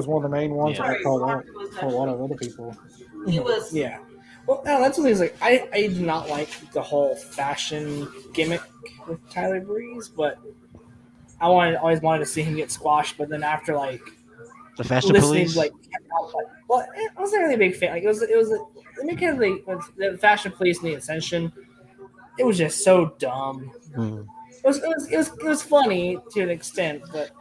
one of the main ones that got called out for a lot of other people. He was. Yeah. Well, no, that's what he's like. I do not like the whole fashion gimmick with Tyler Breeze, but I always wanted to see him get squashed. But then after like The Fashion listening, Police. well, I wasn't really a big fan. Like it was kind of like the Fashion Police and the Ascension. It was just so dumb. Mm. It was funny to an extent, but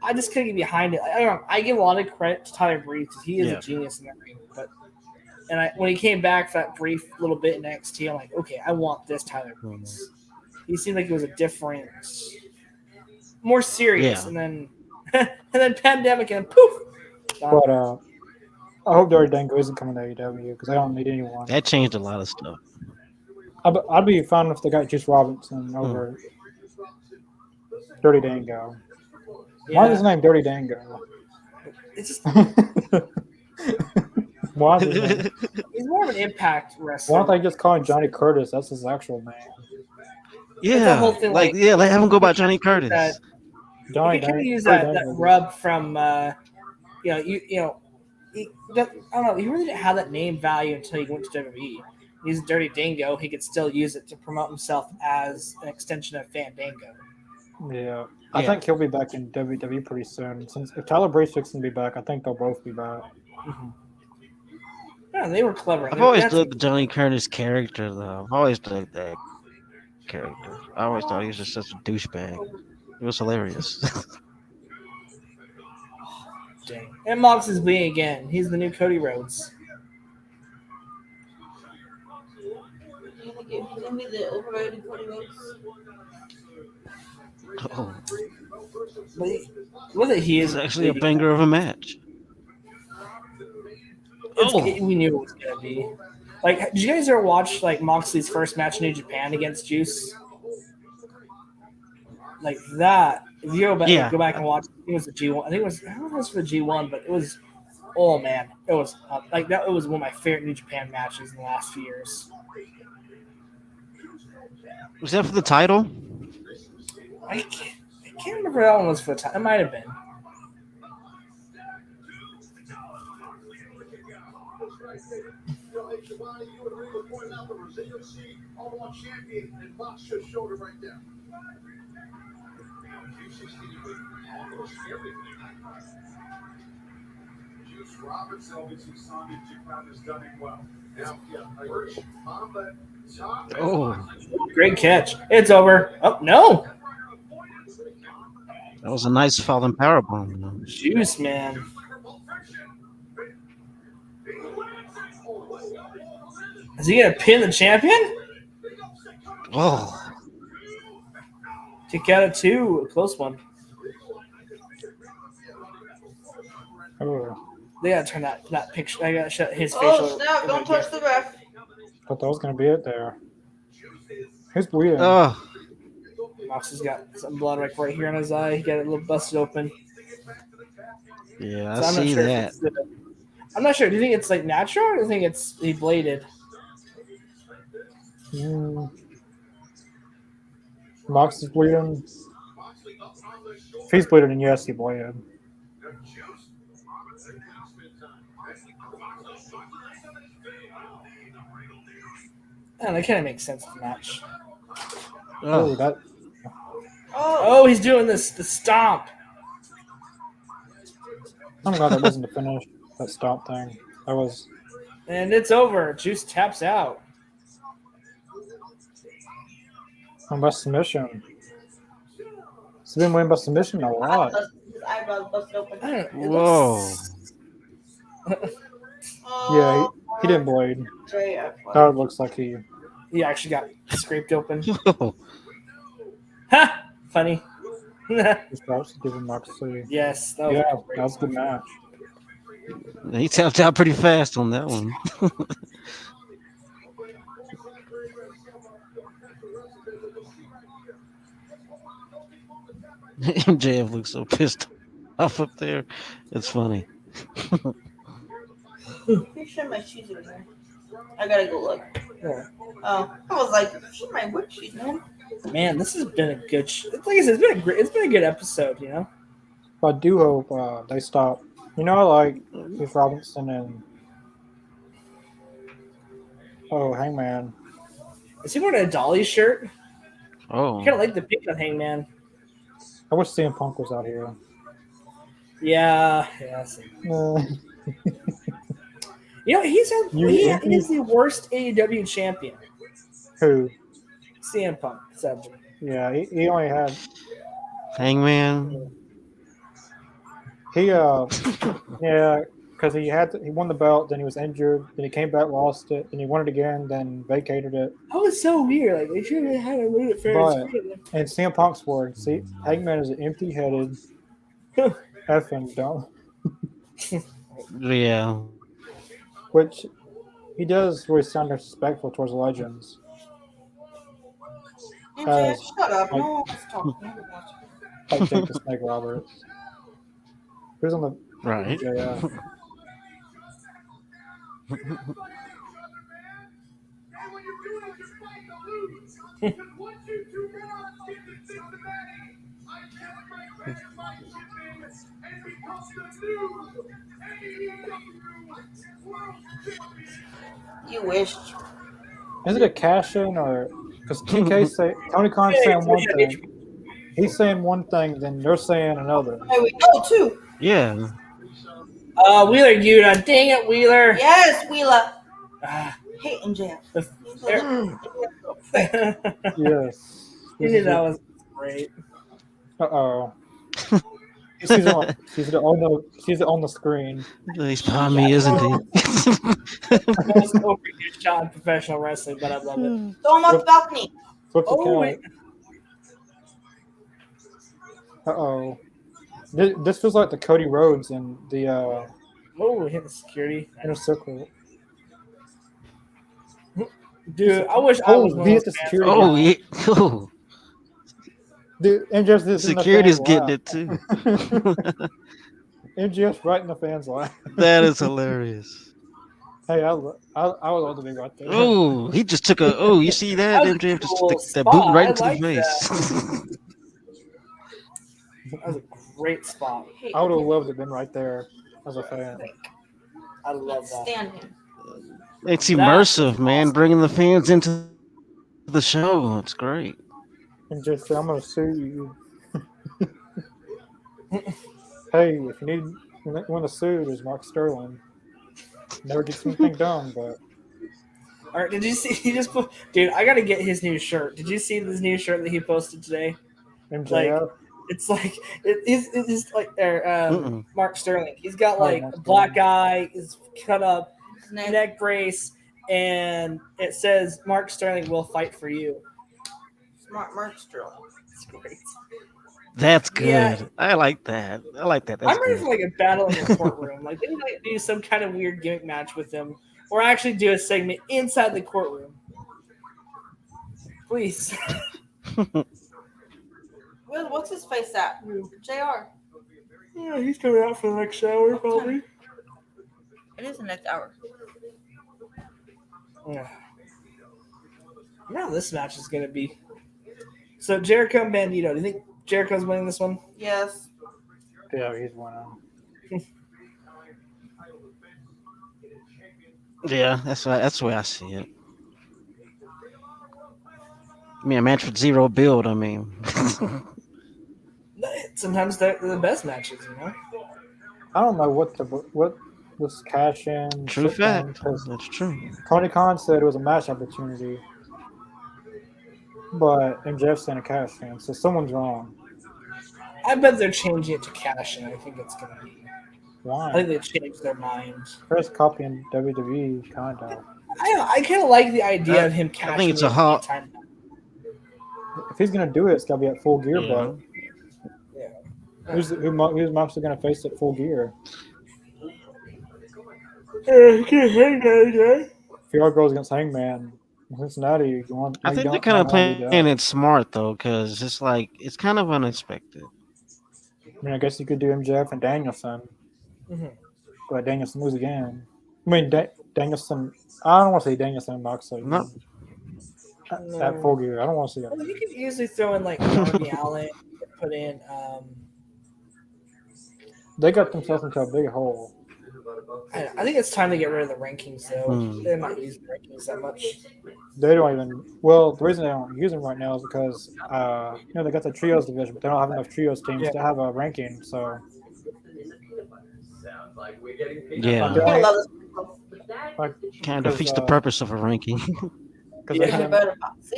I just couldn't get behind it. I don't know. I give a lot of credit to Tyler Breeze because he is a genius in that ring. But when he came back for that brief little bit in NXT, I'm like, okay, I want this Tyler Breeze. He seemed like he was a different, more serious, Yeah. and then pandemic and poof. Gone. But I hope Dirty Dango isn't coming to AEW because I don't need anyone. That changed a lot of stuff. I'd be fine if they got Juice Robinson over Dirty Dango. Why is his name Dirty Dango? It's just Why is his name? he's more of an Impact wrestler. Why don't they just call him Johnny Curtis? That's his actual name. Yeah, whole thing, like like- yeah, let him go by Johnny Curtis. that- Johnny You can Dango. use Dirty that Dango. rub from I don't know. He really didn't have that name value until he went to WWE. He's Dirty Dango. He could still use it to promote himself as an extension of Fandango. Yeah. I Yeah. think he'll be back in WWE pretty soon. Since if Tyler Breeze fixing to be back, I think they'll both be back. Yeah, Yeah, they were clever. I've always That's- loved Johnny Curtis' character, though. I've always loved that character. I always thought he was just such a douchebag. It was hilarious. Dang. And Mox is bleeding again. He's the new Cody Rhodes. He's gonna be the overrated Cody Rhodes. Oh, Was it he it's is actually a bleeding. banger of a match. We knew it was gonna be. Like, did you guys ever watch like Moxley's first match in New Japan against Juice? Like that. If you go back and watch, it was the G1. I think it was. I don't know if it was for the G1, but it was. Oh man, it was like that. It was one of my favorite New Japan matches in the last few years. Was that for the title? I can't remember if that one was for the time. It might have been. Oh, Great catch. It's over. Oh no, that was a nice falling powerbomb. Juice man. Is he gonna pin the champion? Oh, Kick out of 2, a close one. Oh, They gotta turn that picture. I gotta shut his facial. Oh snap! Don't touch the ref. thought that was gonna be it there. Who's bleeding? oh, Mox has got some blood right here in his eye. He got it a little busted open. yeah, I So I'm not see sure if that. I'm not sure. Do you think it's like natural, or do you think it's he bladed? Mox is bleeding. If he's bleeding, then yes, he bled. And that kind of makes sense in the match. Oh, Oh, that. Oh, he's doing the stomp. I'm glad that wasn't the finish. That stop thing. That was. And it's over. Juice taps out. By submission. He's been winning by submission a lot. His eyebrows busted open. I don't know. It whoa. Yeah, he didn't bleed. That looks like he. He actually got scraped open. Oh, Ha! Funny. Just about to give him Moxley. Yes. That was Yeah, that was a good match. he tapped out pretty fast on that one. MJF looks so pissed off up there. It's funny. Pretty sure my shoes are in there. I gotta go look. Yeah. Oh, I was like, she my work shoes, man. Man, this has been a good. Like I said, it's been a good episode. You know. But I do hope they stop. You know, like with Robinson and Hangman. Is he wearing a Dolly shirt? Oh, I kind of like the pink on Hangman. I wish CM Punk was out here. Yeah. I see. You know, he is the worst AEW champion. Who? CM Punk, sadly. Yeah, he only had Hangman. yeah, because he won the belt, then he was injured, then he came back, lost it, then he won it again, then vacated it. That was so weird. Like they should have had a little bit fair. But in CM Punk's words, see, Hangman is an empty-headed effing dumb, Yeah. which he does really sound disrespectful towards the legends. MJ, shut up. like- No one's talking. Like Jake the Snake Roberts. Who's on the Right. JF? You wish. Is it a cash in or because TK say Tony Khan's saying one thing, he's saying one thing, then they're saying another. There we go, too. Yeah. Wheeler Yuta. Dang it, Wheeler. Yes, Wheeler. Ah, Hate MJF. Yes. you knew that was great. Uh-oh. He sees it on the screen. He's behind me, isn't he? Most overused shot in professional wrestling, but I love it. Throw him off the balcony. What's the Oh, count? wait. Uh-oh. This feels like the Cody Rhodes in the Oh, hit the security. inner circle. Dude, I wish I was Oh, one he of hit the those fans. security. Oh, yeah. Oh, Dude, MJF's just in the security's fans' getting lap. it too. MJF's right in the fans' lap. That is hilarious. Hey, I would love to be right there. Oh, he just took a. Oh, you see that? That was a MJF just cool took that spot. boot right I into like the face. That was a great spot. I would have loved to have been right there as a fan. I love that. Stand him. It's That immersive, was man. awesome. Bringing the fans into the show. It's great. And just say, I'm going to sue you. Hey, if you want to sue, there's Mark Sterling. Never gets anything done, but All right, did you see? He just put, dude. I gotta get his new shirt. Did you see this new shirt that he posted today? MJF. It's like it's like Mm-mm. Mark Sterling. He's got Oh, like Mark a black eye, his cut up Neck. neck brace, and it says Mark Sterling will fight for you. Smart merch drill. It's great. That's good. Yeah. I like that. I like that. That's I'm ready good. for like a battle in the courtroom. Like they need to do some kind of weird gimmick match with him, or actually do a segment inside the courtroom. Please. What's his face at? JR. Yeah, he's coming out for the next hour probably. It is the next hour. Yeah. Now this match is gonna be. So Jericho and Bandito. Do you think Jericho's winning this one? Yes. Yeah, he's winning. Yeah, that's the way I see it. I mean, a match with zero build. I mean, Sometimes they're the best matches, you know. I don't know what this cash in. true fact. Because That's true. Tony Khan said it was a match opportunity, but MJF saying a cash in, so someone's wrong. I bet they're changing it to cash in. I think it's gonna be. I Why? think they changed their mind. First copying WWE, kind of. I kind of like the idea of him cashing. I think it's a in hot- anytime. If he's gonna do it, it's gotta be at Full Gear, Yeah. but who's mostly gonna face at Full Gear? If y'all goes against Hangman, in Cincinnati, you want. I think they're kind of playing it smart though, because it's like it's kind of unexpected. I mean, I guess you could do MJF and Danielson, but Danielson lose again. I mean, Danielson. I don't want to say Danielson and Moxley No. at Full Gear. I don't want to see that. Well, you can usually throw in like Darby Allin, put in. They got themselves into a big hole. I think it's time to get rid of the rankings, though. Hmm. They're not using rankings that much. They don't even. Well, the reason they don't use them right now is because they got the trios division, but they don't have enough trios teams to have a ranking. So Yeah, I love this. kind of defeats the purpose of a ranking. because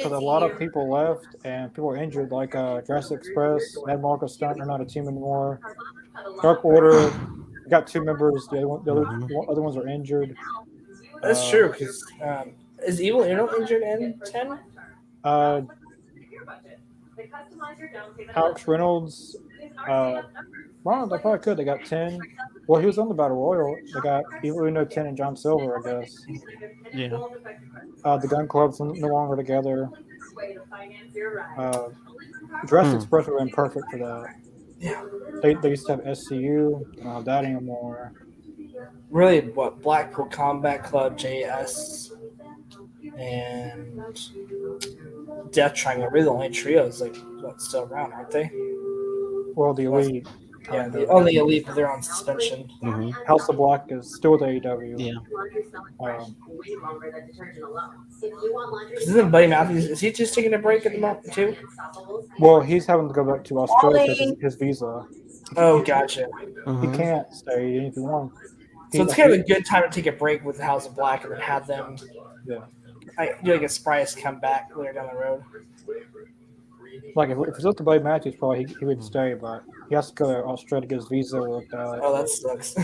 a lot of people left and people were injured, like Jurassic Express, Mad Marco Stunt, they're not a team anymore. Dark Order got 2 members. The other ones are injured. That's true, because is Evil Uno injured in 10? Alex Reynolds. Well, they probably could. They got 10. Well, he was on the Battle Royal. They got Evil Uno 10 and John Silver, I guess. Yeah. The Gun Club's no longer together. Jurassic Express would have been perfect for that. Yeah. They used to have SCU. They don't have that anymore. Really, what? Blackpool Combat Club, JS, and Death Triangle. Really, the only trios what's still around, aren't they? Well, the Elite. Yeah, the only Elite, but they're on suspension. Mm-hmm. House of Black is still with AEW. Yeah. Isn't Buddy Matthews? Is he just taking a break at the moment too? Well, he's having to go back to Australia because his visa. Oh, gotcha. He Mhm. can't stay even if he wants. So it's kind of a good time to take a break with the House of Black and then have them Yeah. do like a surprise comeback later down the road. Like if it's up to Blade matches, probably he would stay, but he has to go to Australia to get his visa looked at. Oh, that sucks. I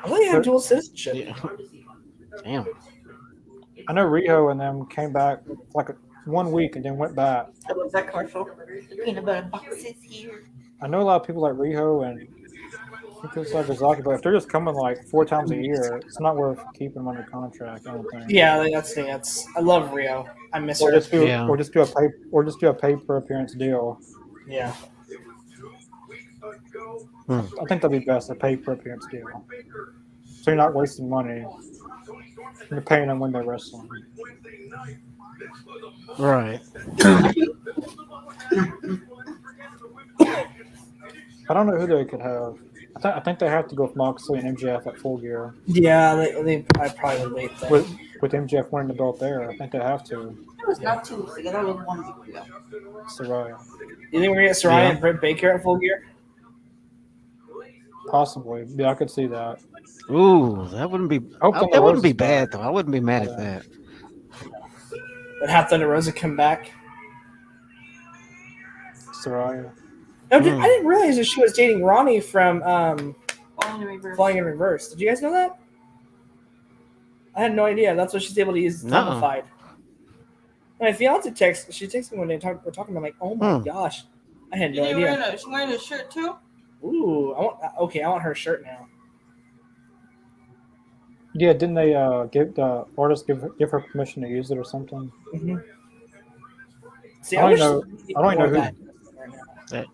thought you had dual citizenship. Yeah. Damn. I know Riho and them came back like 1 week and then went back. I love that commercial. Peanut butter boxes here. I know a lot of people like Riho and Sakazaki, but if they're just coming like 4 times a year, it's not worth keeping them under contract. I don't think. Yeah, like, that's the thing. I love Rio. I miss Or her. just do Yeah. or just do a pay per appearance deal. Yeah. I think that'd be best, a pay per appearance deal. So you're not wasting money. You're paying them when they're wrestling. Right. I don't know who they could have. I think they have to go with Moxley and MJF at Full Gear. Yeah, I probably would wait then. With MJF winning the belt there, I think they have to. It was not 2 weeks ago. That was 1 week ago. Saraya. You think we're gonna get Saraya and Britt Baker at Full Gear? Possibly. Yeah, I could see that. Ooh, that wouldn't be. Hope That Thunder wouldn't be Rosa's bad back. though. I wouldn't be mad at that. But have Thunder Rosa come back? Saraya. No, I didn't realize that she was dating Ronnie from Falling in reverse. Falling in Reverse. Did you guys know that? I had no idea. That's what she's able to use No. Zombified. And my fiance she texted me when we're talking. I'm like, oh my gosh, I had no idea. She's wearing a shirt too. Ooh, I want her shirt now. Yeah, didn't they give the artist give her permission to use it or something? Mm-hmm. See, I don't wish know- they did I don't more know of who- that right now. That-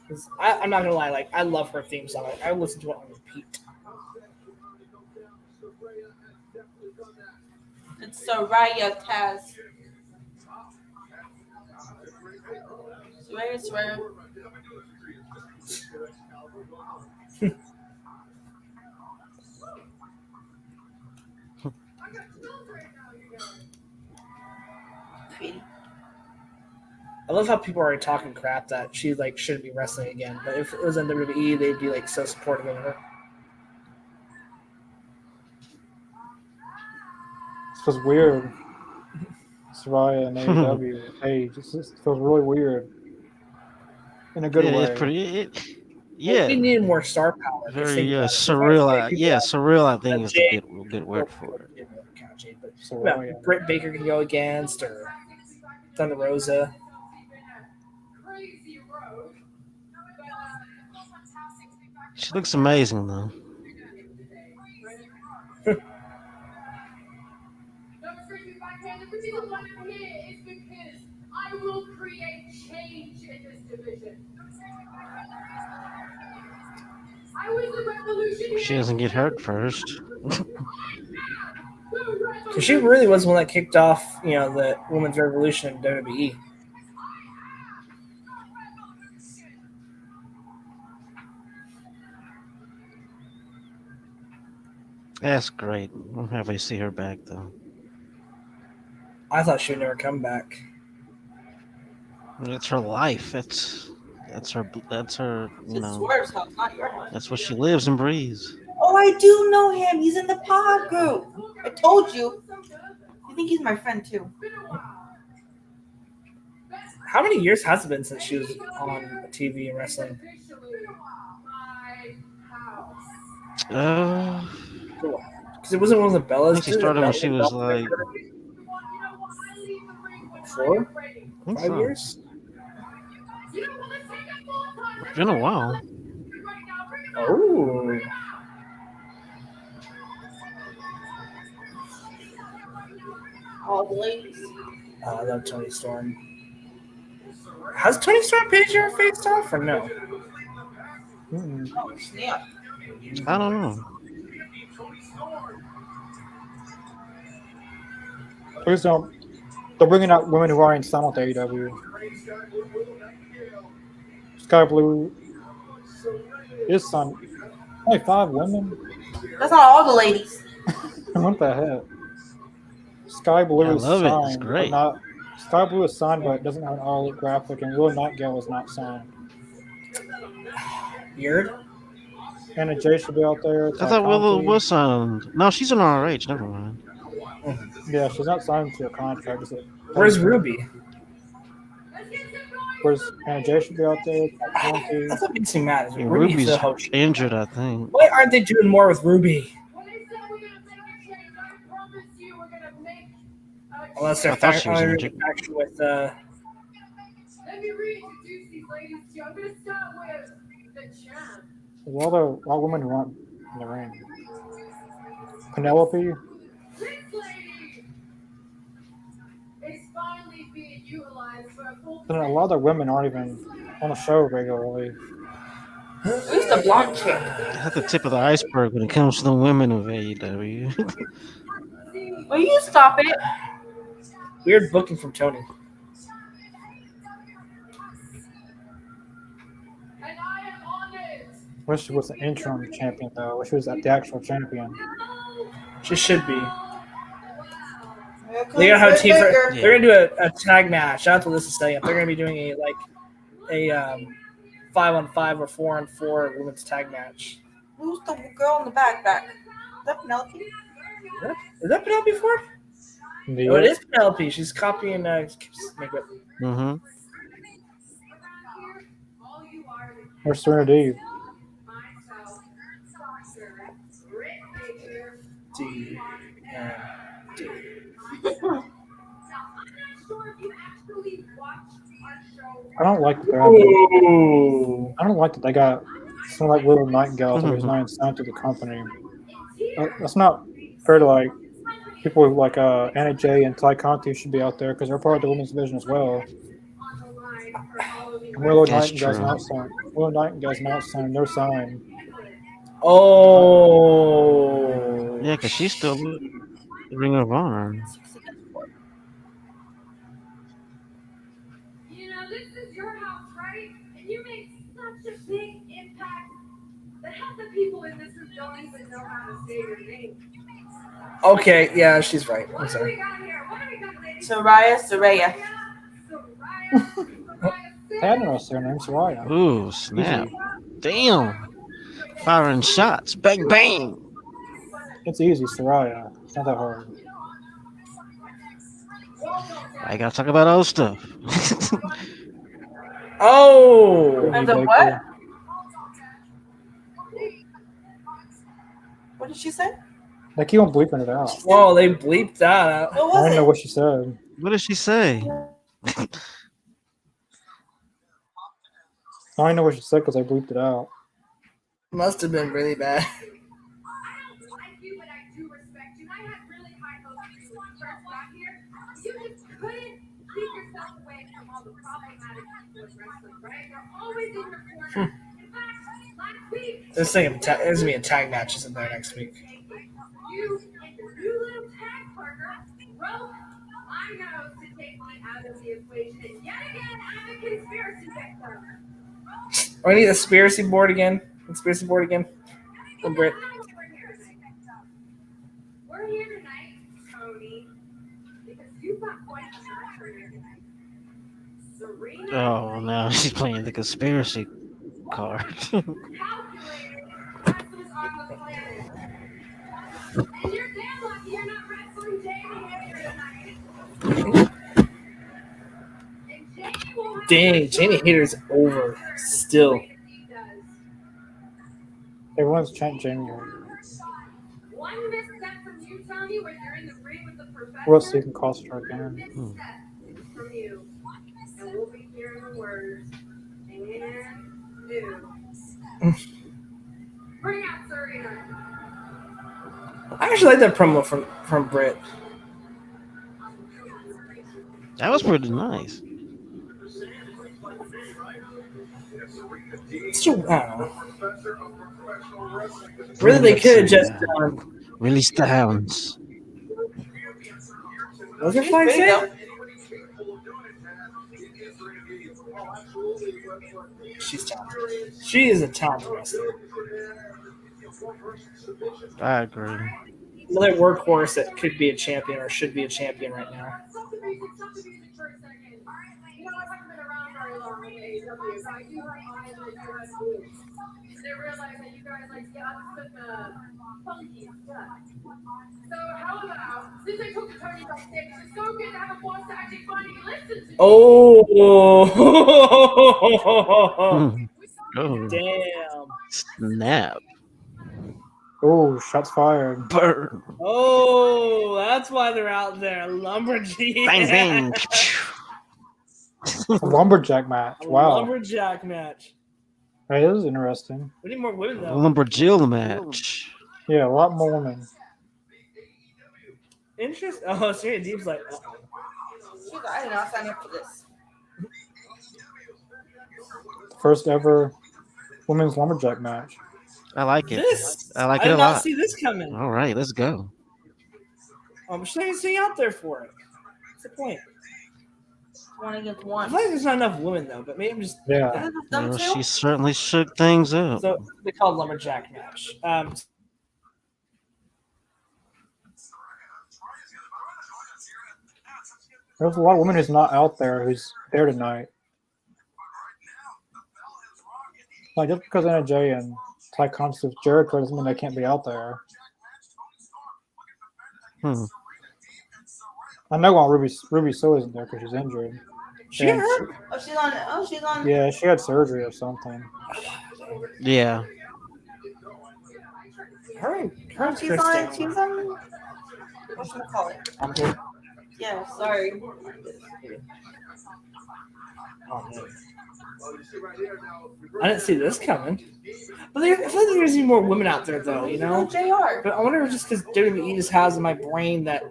'Cause I'm not gonna lie, like I love her theme song. Like, I listen to it on repeat. It's Soraya Taz. Soraya. I love how people are already talking crap that she like shouldn't be wrestling again. But if it was in WWE, they'd be like so supportive of her. This was weird. Saraya and AEW. Hey, it just feels really weird. In a good yeah, way. it's pretty. We needed more star power. Just Very think about it. surreal. People Yeah, like surreal. I think is Jay- a good word for it. But Saraya. Britt Baker can go against or Thunder Rosa. She looks amazing though. The reason why I'm here is because I will create change in this division. I was the revolutionary. She doesn't get hurt first. So she really was the one that kicked off, the women's revolution in WWE. That's great. I'm happy to see her back though. I thought she would never come back. That's her life. That's her. It's Swerve's house, not your house. That's what she lives and breathes. Oh, I do know him. He's in the pod group. I told you. I think he's my friend too. How many years has it been since she was on TV and wrestling? Because it wasn't one of the Bellas. I think she started when she was like 4, I think 5 so. years. It's been a while. Oh, All the ladies. I love Tony Storm. Has Tony Storm paid your face off or no? Mm-mm. Oh, snap. I don't know. Please don't. They're bringing out women who are in some with AEW. Sky Blue is some. Only 5 women? That's not all the ladies. What the heck? Sky Blue I is love it. It's signed, great. but not Sky Blue is signed, but it doesn't have an all elite graphic, and Will Nightingale is not signed. Weird. Anna Jay should be out there. I thought Willow Conti. was signed. No, she's an RH. Never mind. Yeah, she's not signed to a contract. Where's Ruby? Where's Anna Jay should be out there. Conti. That's what makes me mad. Is Yeah, Ruby's Ruby's the host. injured, I think. Why aren't they doing more with Ruby? Unless they're I thought she was factoring injured. action with Let me reintroduce these ladies to you. I'm going to start with the champ. There's all women who aren't in the ring. Penelope. This lady is finally being utilized for a full. Then a lot of the women aren't even on the show regularly. Who's the blonde chick? That's the tip of the iceberg when it comes to the women of AEW. Will you stop it? weird booking from Tony. And I am on it. Wish she was an interim champion though. Wish she was the actual champion. She should be. Here comes They're gonna have a Britt team. Baker. They're gonna do a tag match. That's what this is saying. They're gonna be doing a 5-on-5 or 4-on-4 women's tag match. Who's the girl in the backpack? Is that Penelope? Is that Penelope Ford? Oh, it is Penelope. She's copying makeup. Mm-hmm. All you are is Where's Serenity? myself, Dr. Britt Baker. D. Now, I'm not sure if you actually watched our show. I don't like that they're Ooh. I don't like that they got someone like Will Nightingale who's not even signed to the company. That's not fair to like people like Anna Jay and Ty Conti should be out there because they're part of the women's division as well. On the line for all of you. And Willow That's Nightingale's true. not signed. Willow Nightingale's not signed. They're signed. Oh. Yeah, because she's still Ring of Honor. You know, this is your house, right? And you make such a big impact that half the people in this room don't even know how to say your name. Okay, yeah, she's right. I'm What do sorry. we got here? What do we got, ladies? Soraya. Soraya. I don't know her name, Soraya. Ooh, snap. Damn. Firing shots. Bang, bang. It's easy, Soraya. It's not that hard. I gotta talk about old stuff. Oh. And the Baker. what? What did she say? They keep on bleeping it out. Oh, they bleeped that out. What I was don't know it? what she said. What did she say? I don't know what she said because I bleeped it out. Must have been really bad. I don't like you, but I do respect you. I had really high hopes for you when you first got here. You just couldn't keep yourself away from all the problematic people in wrestling, right? They're always in your corner. In fact, last week, There's gonna be a tag match isn't there next week. you and your new little tag partner broke my nose to take me out of the equation. And yet again, I'm a conspiracy victim. Oh, I need a conspiracy board again. Conspiracy board again. From Britt. We're here tonight, Tony, because you've got quite a match for here tonight. Serena Oh, now she's playing the conspiracy card. calculated wrestlers on the planet. And you're damn lucky you're not wrestling Jamie Hater tonight. And Jamie will have Dang, Jamie Hater's over still. if he does. Everyone's chanting Jamie. One misstep from you, Tony, when you're in the ring with the professor. What else even cost her again? Misstep from you. And we'll be hearing the words. And do. Bring out Serena. I actually like that promo from Britt. That was pretty nice. It's too, I don't know. Really, they could have just Release the hounds. what's your flag There you say? go. She's talented. She is a talented wrestler. I agree. Another workhorse that could be a champion or should be a champion right now. you could stop the music for a second. You know, I haven't been around very long in AEW, so I do have eyes that you guys do. They realize that you guys like to get up with the funky stuff. So how about, since I took the Tony backstage, it's so good to have a boss to actually finally listen to. Oh, Oh, damn. snap. Oh, shots fired. Burn. Oh, that's why they're out there. Lumberjack. Bang, bang. A lumberjack match. A Wow. lumberjack match. Hey, this is interesting. We need more women though. Lumberjill match. Yeah, a lot more women. Interest? Oh, Serena Deep's like, She's like, I did not sign up for this. First ever women's lumberjack match. I like it. this. I like I it did a not lot. see this coming. All right, let's go. There's anything out there for it. What's the point? One against I one. feel like there's not enough women though, but maybe I'm just. Yeah. Isn't this them Well, too? she certainly shook things up. So they call it lumberjack match. There's a lot of women who's not out there who's there tonight. Like just because NJ and Ty Constance with Jericho doesn't mean they can't be out there. Hmm. I know why Ruby Soho isn't there because she's injured. She got And hurt. She's on. Yeah, she had surgery or something. Yeah. Her She's Chris on. down. She's on. What should I call it? I'm good. Yeah, sorry. Oh, man. I didn't see this coming. But I feel like there's even more women out there, though, you know? JR. But I wonder if it's just because WWE just has in my brain that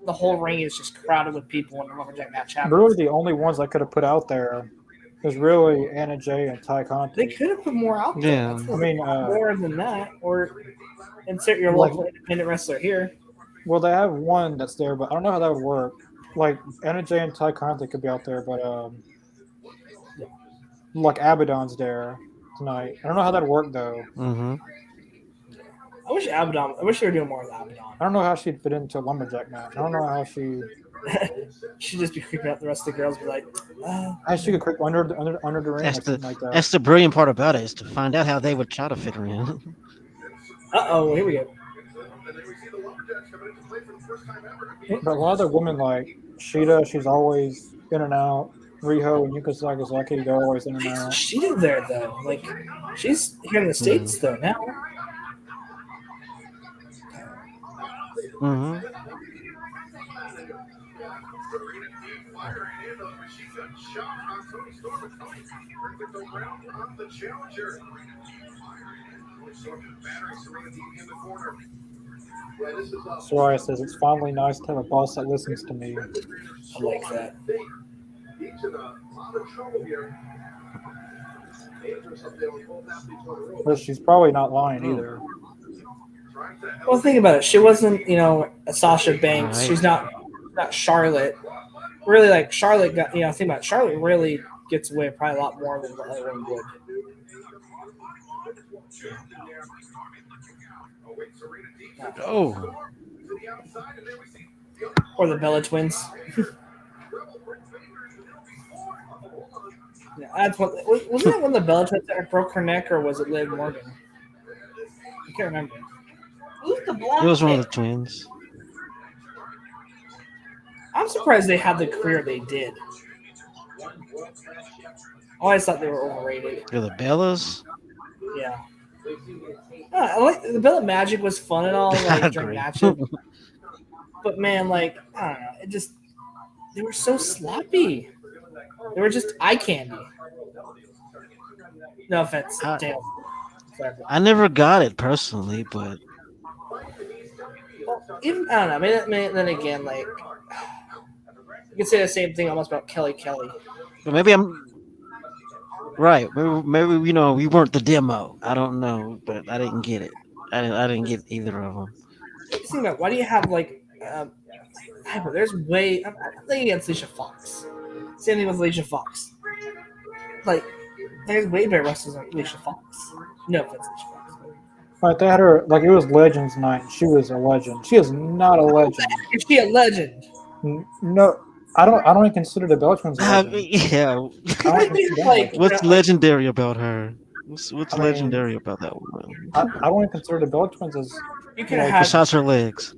the whole ring is just crowded with people when the lumberjack match happens. Really, the only ones I could have put out there is really Anna Jay and Ty They Conti. could have put more out there. Yeah. I mean, More than that. Or insert your Like- local independent wrestler here. well, they have one that's there, but I don't know how that would work. Like Anna Jay and Ty Conti could be out there, but like Abaddon's there tonight. I don't know how that'd work though. Mm-hmm. I wish they were doing more with Abaddon. I don't know how she'd fit into a lumberjack match. I don't know how she She'd just be creeping out the rest of the girls, be like, how she could creep under the ring or That's something like that. That's the brilliant part about it, is to find out how they would try to fit her in. uh-oh, here we go. But a lot of the women like Sheeta, she's always in and out. Riho and Yuka Sakazaki, they're always in and out. She did there, though. Like, she's here in the States, though, now. Mm-hmm. Soraya says it's finally nice to have a boss that listens to me. I like that. But she's probably not lying either. Well, think about it. She wasn't, a Sasha Banks. Right. She's not Charlotte. Really, like, Charlotte got, think about it. Charlotte really gets away probably a lot more than the other one would. Oh. Or the Bella Twins. Yeah, that's what. Wasn't that when the Bella Twins broke her neck, or was it Liv Morgan? I can't remember. Who's the blonde? It was one of the chick? twins. I'm surprised they had the career they did. I always thought they were overrated. They're the Bellas. Yeah. I like the Bella Magic was fun and all, I like during agree. matches. But man, like, I don't know, they were so sloppy. They were just eye candy. No offense, damn. Sorry. I never got it personally, but Well, even I don't know. Then again, like, you can say the same thing almost about Kelly. maybe I'm right. Maybe we weren't the demo. I don't know, but I didn't get it. I didn't get either of them. Just think about why do you have like, there's way. I'm thinking against Alicia Fox. Same thing with Alicia Fox. Like, there's way better wrestlers than Alicia Fox. No offense, Alicia Fox. Like they had her like it was Legends Night. She was a legend. She is not a legend. Is she a legend? No, I don't even consider the Bella Twins a I legend. mean, yeah. I I don't think consider them like legends. What's legendary about her? What's I mean, legendary about that woman? I don't even consider the Bella Twins as you could have Besides her legs.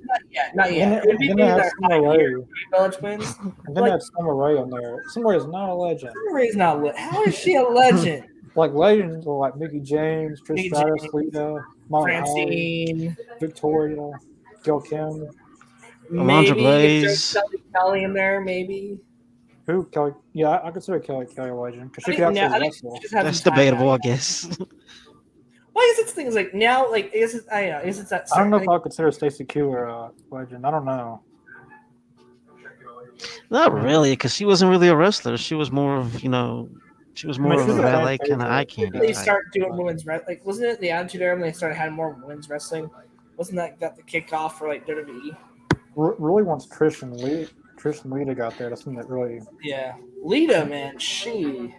not Then, yet. It'd be then they maybe have their Summer 5 year Rae. Bella Twins. And then they Like have Summer Rae on there. Summer Rae is not a legend. Summer Rae's not lit. How is she a legend? Like legends are like Mickey James, Trish Mickey Stratus, James, Lita, Molly Holly, Francine, Victoria, Gail Kim. Alondra maybe you could Blaze. throw Kelly in there, maybe. Who? Kelly. Yeah, I consider Kelly a legend because she I could think, now, actually I think wrestle. she just has That's some time debatable, now. I guess. Well, I guess it's things like now, like I guess it's that. I don't know if certain- I consider Stacey Keeler a legend. I don't know. Not really, because she wasn't really a wrestler. She was more of, she was more mean, of she's a a fan valet kind of favorite. eye candy they type. start doing women's wrestling. Like, wasn't it the Attitude Era when they started having more women's wrestling? Wasn't that the kickoff for like WWE? Really, once Trish and Lita got there, that's when it really. Yeah, Lita, man, she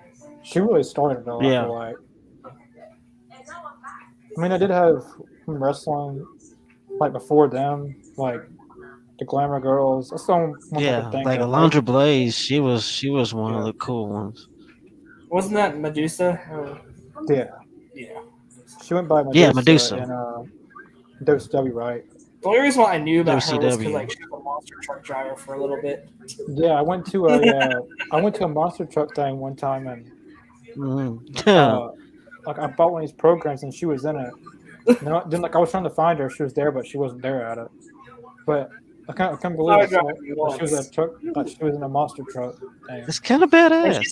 Really started though. Yeah. I feel like. I mean, I did have wrestling like before them, like the Glamour Girls. That's the only one I Yeah, could think like of. Alondra Blaze, she was one of Yeah. the cool ones. wasn't that Medusa. Yeah, Yeah. she went by Medusa, Yeah, Medusa. in WCW, right? The only reason why I knew about her was WCW. because like she was a monster truck driver for a little bit. Yeah, I went to a monster truck thing one time, and Mhm. like I bought one of these programs, and she was in it. Then like I was trying to find her, she was there, but she wasn't there at it. But I can't believe Power I saw driver that she was a truck, like she was in a monster truck thing. It's kind of And badass.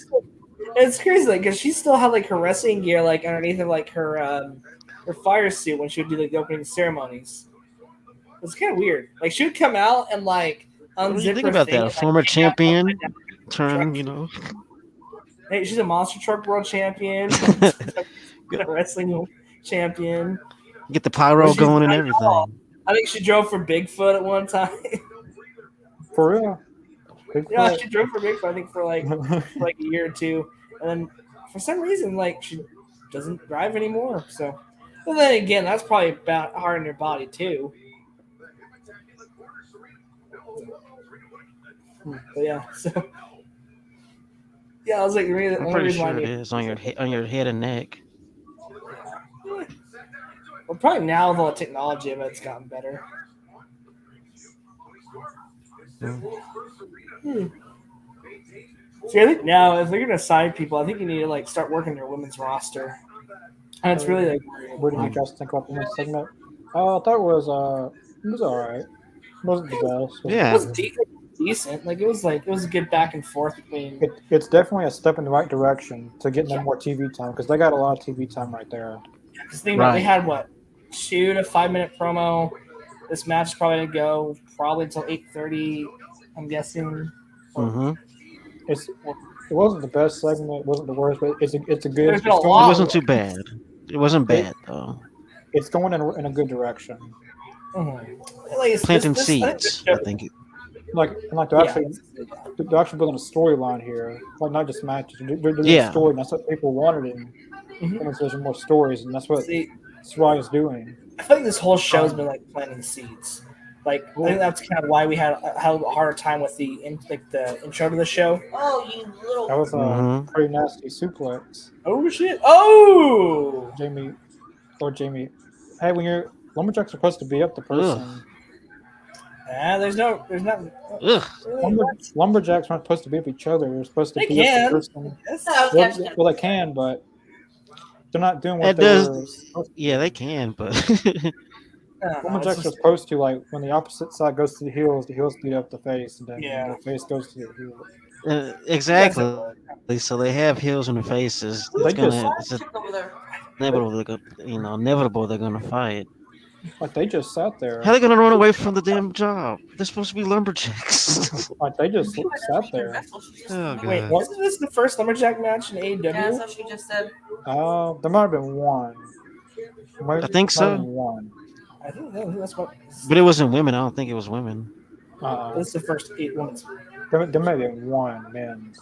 it's crazy, like, because she still had like her wrestling gear, like underneath of like her fire suit when she would do like the opening ceremonies. It's kind of weird. Like she would come out and like What do you unzip think her about thing that? A and, like, former kick out champion upside down. turn, Hey, she's a monster truck world champion, a wrestling champion. get the pyro She's going and not at all. everything. I think she drove for Bigfoot at one time. For real. Yeah, she drove for Bigfoot. I think for like a year or two, and then for some reason, like she doesn't drive anymore. So, but then again, that's probably about hard on your body too. But yeah, so yeah, I was like, the I'm only pretty reason why I sure it knew- is on your head and neck. Well, probably now with all the technology of it, it's gotten better. So I think now, if they're gonna sign people, I think you need to like start working your women's roster. And it's really like What did you guys think about the next segment? I thought it was alright. It wasn't the best. it Yeah. was decent. Like it was a good back and forth between. It's definitely a step in the right direction to getting them more TV time because they got a lot of TV time right there. Because think about it, they Right. had what 2 to 5 minute promo. This match is probably gonna go until 8:30. I'm guessing. Mm-hmm. It wasn't the best segment. It wasn't the worst, but it's a good. There's It's been a It lot. wasn't too bad. It wasn't bad though. it's going in a good direction. Like, Planting I think this seeds, show- I think. Like they're actually building a storyline here, like not just matches. They're doing Yeah. a story, and that's what people wanted in there's more stories, and that's what See, Sry is doing. I feel like this whole show's been like planting seeds. Like I think that's kind of why we had a harder time with the intro to the show. Oh, you little. That was a Mhm. pretty nasty suplex, Oh shit! Oh, Jamie. Hey, when you're Lumberjack's supposed to be up the person. there's not. Ugh. Lumberjacks aren't supposed to be up each other. They're supposed to They be up can. the person. That was Well, they can, but they're not doing what That they does- were supposed to. Yeah, they can, but Lumberjacks are supposed to, like, when the opposite side goes to the heels beat up the face, and then Yeah. when the face goes to the heel. exactly. So they have heels in their faces. They just- It's inevitable they're gonna fight. Like, they just sat there. How are they gonna run away from the damn job? They're supposed to be lumberjacks. Like, they just sat there. Oh, Wait, God. isn't this the first Lumberjack match in AEW? Yeah, that's what she just said. There might have been one. I think so. One. I think that's what. But it wasn't women. I don't think it was women. This is the first 8 women's. There may have been one men's.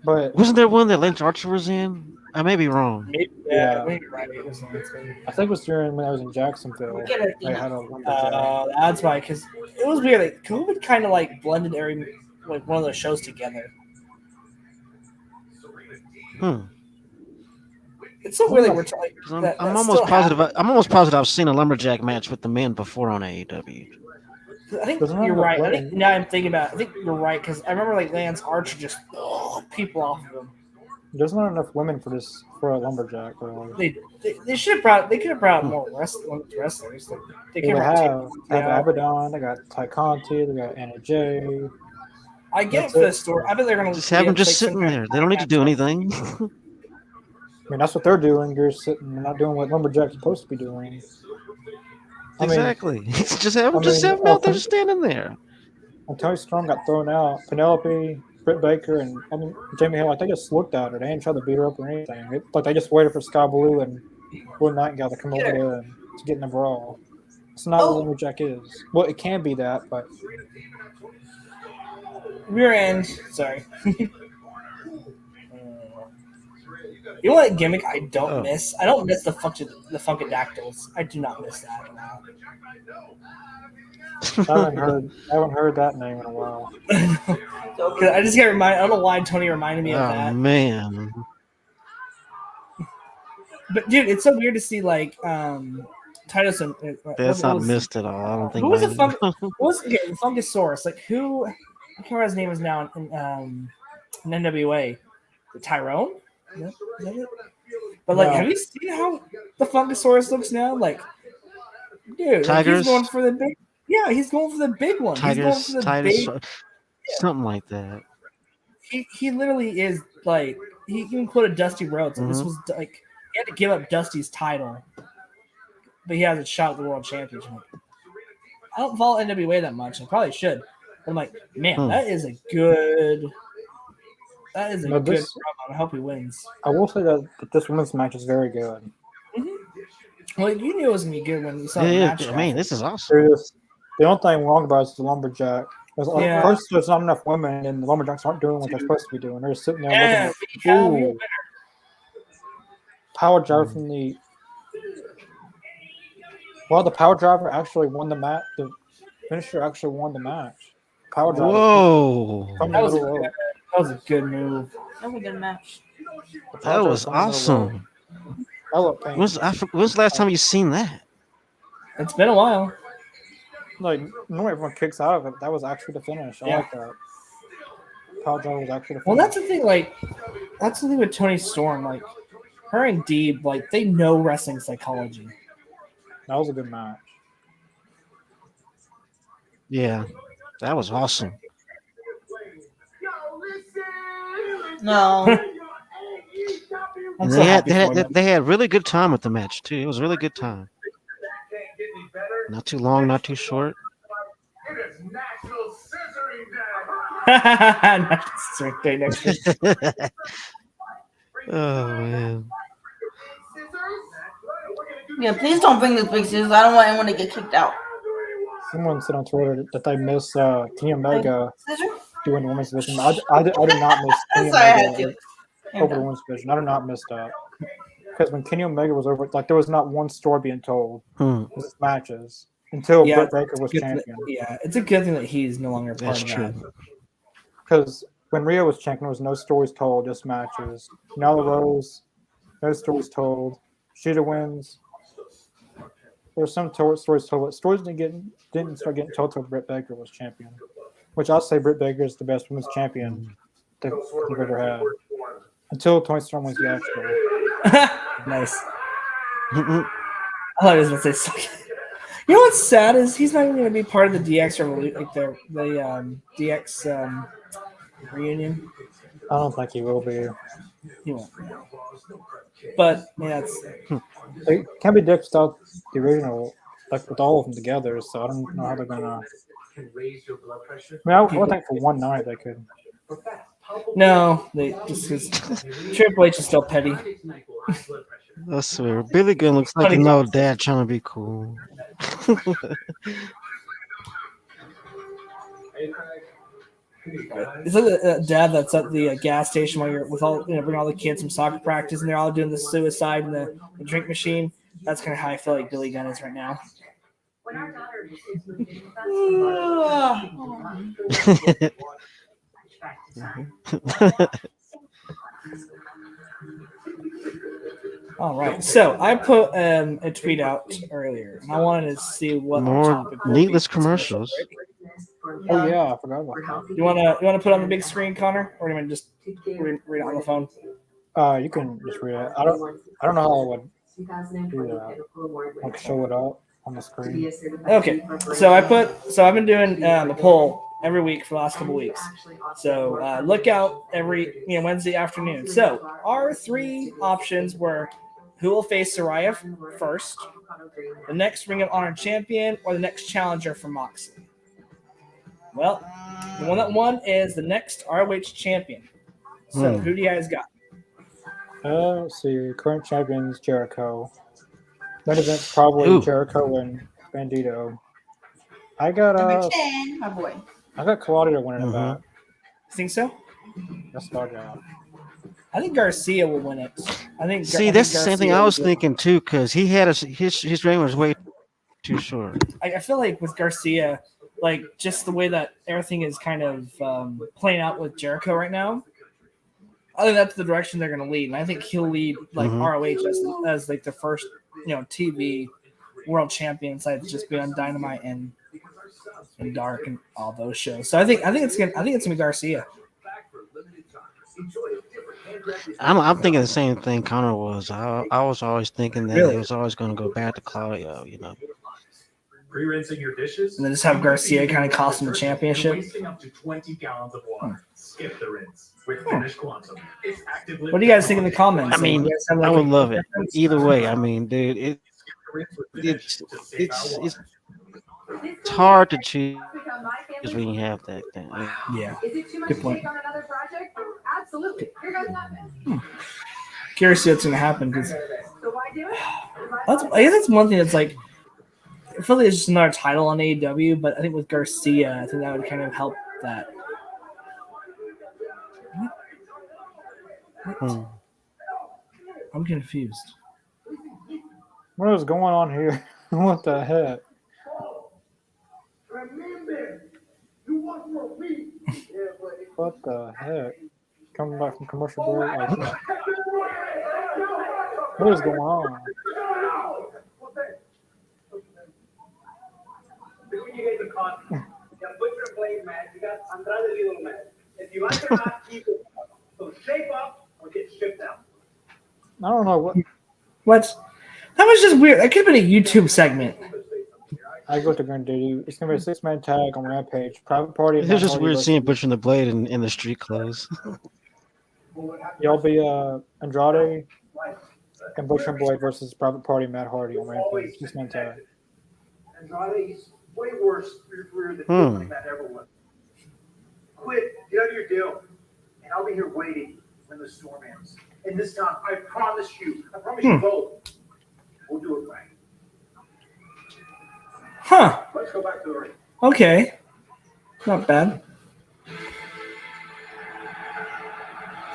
But Wasn't there one that Lance Archer was in? I may be wrong. Maybe, Yeah. maybe right. It was Lance, maybe. I think it was during when I was in Jacksonville. Get it, They had a lumberjack. That's why, because it was weird. Like COVID kind of like blended every like one of those shows together. It's so weird. Like, we're like, 'Cause I'm, that I'm still almost positive. happened. I'm almost positive I've seen a lumberjack match with the men before on AEW. I think Doesn't you're have right. a I think now I'm thinking about it. I think you're right because I remember like Lance Archer just people off of him. There's not enough women for a lumberjack. Really. They should have brought. They could have brought more wrestlers. Like, they Well, could they have Abaddon, they got Ty Conti, they got Anna Jay. I get it That's for it. the story. I bet they're gonna Just have them take just some sitting kind there. of They don't need to do anything. I mean, that's what they're doing. They're sitting, they're not doing what lumberjack's supposed to be doing. I mean, Exactly. Just have them I just mean, have them out there just standing there. when Tony Storm got thrown out, Penelope, Britt Baker, and Jamie Hill, like they just looked at her. They didn't try to beat her up or anything. Like they just waited for Sky Blue and Will Nightingale to come over there and to get in the brawl. It's not what lumberjack is. Well, it can be that, but rear end. Sorry. You know what gimmick I don't miss? I don't miss the Funkadactyls. I do not miss that at all. I haven't heard that name in a while. I just get reminded. I don't know why Tony reminded me of that. Oh man. But dude, it's so weird to see like Titus and That's not missed at all. I don't think. Who was the Funkasaurus? Like who? I can't remember his name is now in NWA. Tyrone. Is that it? But like, have you seen how the Funkasaurus looks now? Like, dude, like, he's going for the big. Yeah, he's going for the big one. He's going for the big, something like that. He literally is like he even quoted Dusty Rhodes. And this was like he had to give up Dusty's title, but he has a shot at the world championship. I don't follow NWA that much. I probably should. But I'm like, man, that is a good. That is a good promo. I hope he wins. I will say that this women's match is very good. Well, you knew it was gonna be good when you saw the match. I mean, this is awesome. The only thing wrong about it is the lumberjack. First, there's not enough women, and the lumberjacks aren't doing what they're supposed to be doing. They're just sitting there looking at power driver from the. Well, the power driver actually won the match. The finisher actually won the match. Power driver. Whoa! That was a good move. That was a good match. That was awesome. When's the last time you seen that? It's been a while. Like, normally everyone kicks out of it. That was actually the finish. I like that. Power driver was actually the finish. Well, that's the thing. Like, that's the thing with Toni Storm. Like, her and Deeb, like, they know wrestling psychology. That was a good match. Yeah, that was awesome. No. They had really good time with the match too. It was a really good time. Not too long, not too short. Oh man. Yeah, please don't bring this big scissors. I don't want anyone to get kicked out. Someone said on Twitter that they miss Kenny Omega doing the women's division. I did not miss Kenny Omega over the women's division. I did not miss that. Because when Kenny Omega was over, like there was not one story being told. It was just matches until Britt Baker was champion. It's a good thing that he's no longer part of that. Because when Rio was champion, there was no stories told, just matches. Nyla Rose, no stories told. Shida wins. There were some stories told, but stories didn't start getting told until Britt Baker was champion. Which I'll say Britt Baker is the best women's champion they've ever had. Until Toni Storm wins the actual. Nice. I thought he was going to say something. You know what's sad is he's not even going to be part of the DX revolution, like the DX reunion. I don't think he will be. He won't. But yeah, it can't be DX without the original, like with all of them together. So I don't know how they're gonna. I mean, I would think for one night they could. No, they just because Triple H is still petty. I swear, Billy Gunn looks like an old dad trying to be cool. It's like a dad that's at the gas station while you're with all bring all the kids from soccer practice, and they're all doing the suicide in the drink machine. That's kind of how I feel like Billy Gunn is right now. When our daughter All right, so I put a tweet out earlier, and I wanted to see what our More topic would needless be. commercials. Oh yeah, I forgot about that. You wanna put it on the big screen, Connor, or do you want to just read it on the phone? You can just read it. I don't know how I would do that. Like show it up on the screen. Okay, so I've been doing a poll every week for the last couple weeks. So look out every Wednesday afternoon. So our three options were who will face Saraya first, the next Ring of Honor champion, or the next challenger for Moxley. Well, the one that won is the next ROH champion. So who do you guys got? Let's see. Current champions Jericho. Main event probably Ooh. Jericho and Bandito. I got Number 10, my boy. I got Claudio winning it back. Think so? That's what I got. I think Garcia will win it. I think. That's the same thing I Garcia was will do it. thinking too, because he had his reign was way too short. I feel like with Garcia, like just the way that everything is kind of playing out with Jericho right now, I think that's the direction they're going to lead, and I think he'll lead like ROH as like the first TV world champion besides just being on Dynamite and Dark and all those shows. So I think it's gonna be Garcia. I'm thinking the same thing Connor was. I was always thinking that Really? it was always going to go back to Claudio. Pre-rinsing your dishes. And then just have Garcia kind of cost him the championship. Wasting up to 20 gallons of water. Skip the rinse with Finish Quantum. It's actively. What do you guys think in the comments? I mean, You guys have, I like, would a love it. preference? Either way, I mean, dude, it's hard to choose when you have that thing. Yeah. Is it too much Good to point. take on another project? Absolutely. Here goes nothing. Curious to see what's gonna happen because So why do it? I guess that's one thing that's like I feel like it's just another title on AEW, but I think with Garcia, I think that would kind of help that. Hmm. I'm confused. What is going on here? What the heck? Remember, you want more weed. What the heck? Coming back from commercial break. Like, what is going on? Before you get the coffee, you got Butcher Blade match, you got Andrade little match. If you like it or not, keep it. So shape up or get shipped out. I don't know what. What? That was just weird. That could have been a YouTube segment. I go to going to do. It's gonna be a 6-man tag on Rampage. Private Party. It was just weird seeing Butcher and the Blade in the street clothes. Y'all be Andrade and Butcher and Blade versus Private Party Matt Hardy on Rampage. 6-man tag. Andrade's way worse for your career than anything that ever was. Quit, get out of your deal, and I'll be here waiting when the storm ends. And this time, I promise you both, we'll do it right. Huh. Let's go back to the ring. Okay. Not bad.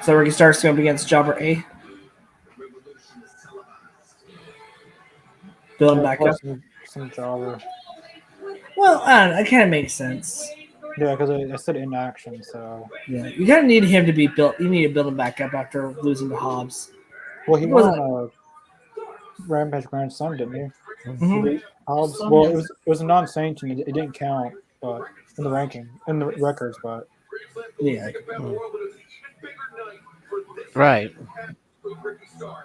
So Ricky Starks going up against Jobber A. Building back up. Some jobber. Well, I don't know. It kind of makes sense. Yeah, because I said in action, so. Yeah, you kind of need him to be built. You need to build him back up after losing to Hobbs. Well, he won Rampage Grand Slam, didn't he? Mhm. Hobbs, well, it was a non-sanctioned. It didn't count, but in the ranking, in the records, but. Yeah. Right.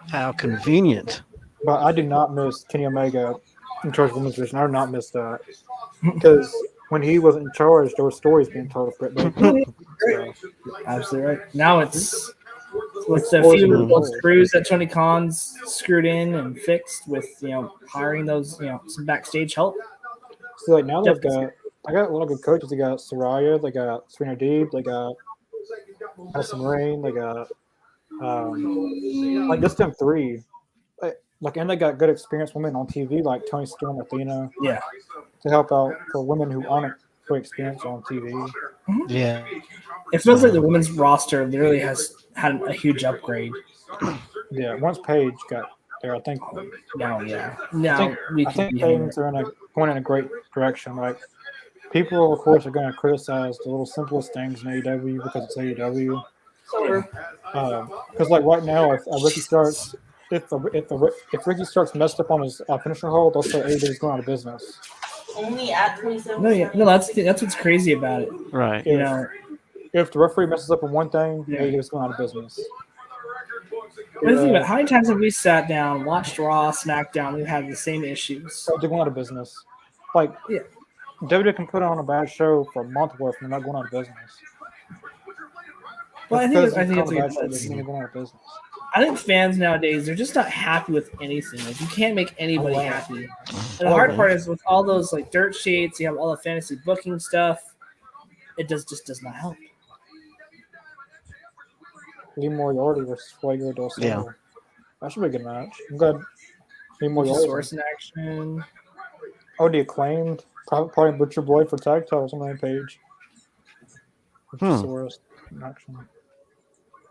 How convenient. But I did not miss Kenny Omega in charge of women's division. I did not miss that. Because when he was in charge, there were stories being told of Britt Baker. So, Absolutely right. Now it's a few little screws that Tony Khan's screwed in and fixed with hiring those some backstage help. so like now I got a lot of good coaches. They got Saraya, they got Serena Deeb, they got Madison Rain, they got like just them three. Like and they got good experienced women on TV like Tony Storm, Athena. Yeah. To help out for women who aren't very experienced on TV. Yeah. It feels like the women's roster literally has had a huge upgrade. Yeah, once Paige got there, I think Now, yeah. I Now think, we I can think be hanging. things are going in a great direction. Like people, of course, are going to criticize the little simplest things in AEW because it's AEW. So Because like right now, if Ricky Starks, if Ricky Starks messed up on his finisher hold, they'll say AEW's going out of business. only at 27. No, yeah, no, that's what's crazy about it. Right. You If know, if the referee messes up on one thing, Yeah. AEW's going out of business. but the thing about how many times have we sat down, watched Raw, SmackDown, we've had the same issues. They're going out of business. Like Yeah. WWE can put on a bad show for a month worth and they're not going out of business. Well, I Just think because it's you a put on a bad good show point. doesn't mean you're going out of business. I think fans nowadays they're just not happy with anything. Like you can't make anybody Oh, wow. happy. And the hard part is with all those like dirt sheets, you have all the fantasy booking stuff. It just does not help. Lee Moriarty versus Fuego del Sol. Yeah. That should be a good match. I'm glad Lee Luchasaurus Moriarty. in action. Oh, the Acclaimed. Probably Butcher Boy for tag titles on that page. Luchasaurus in action.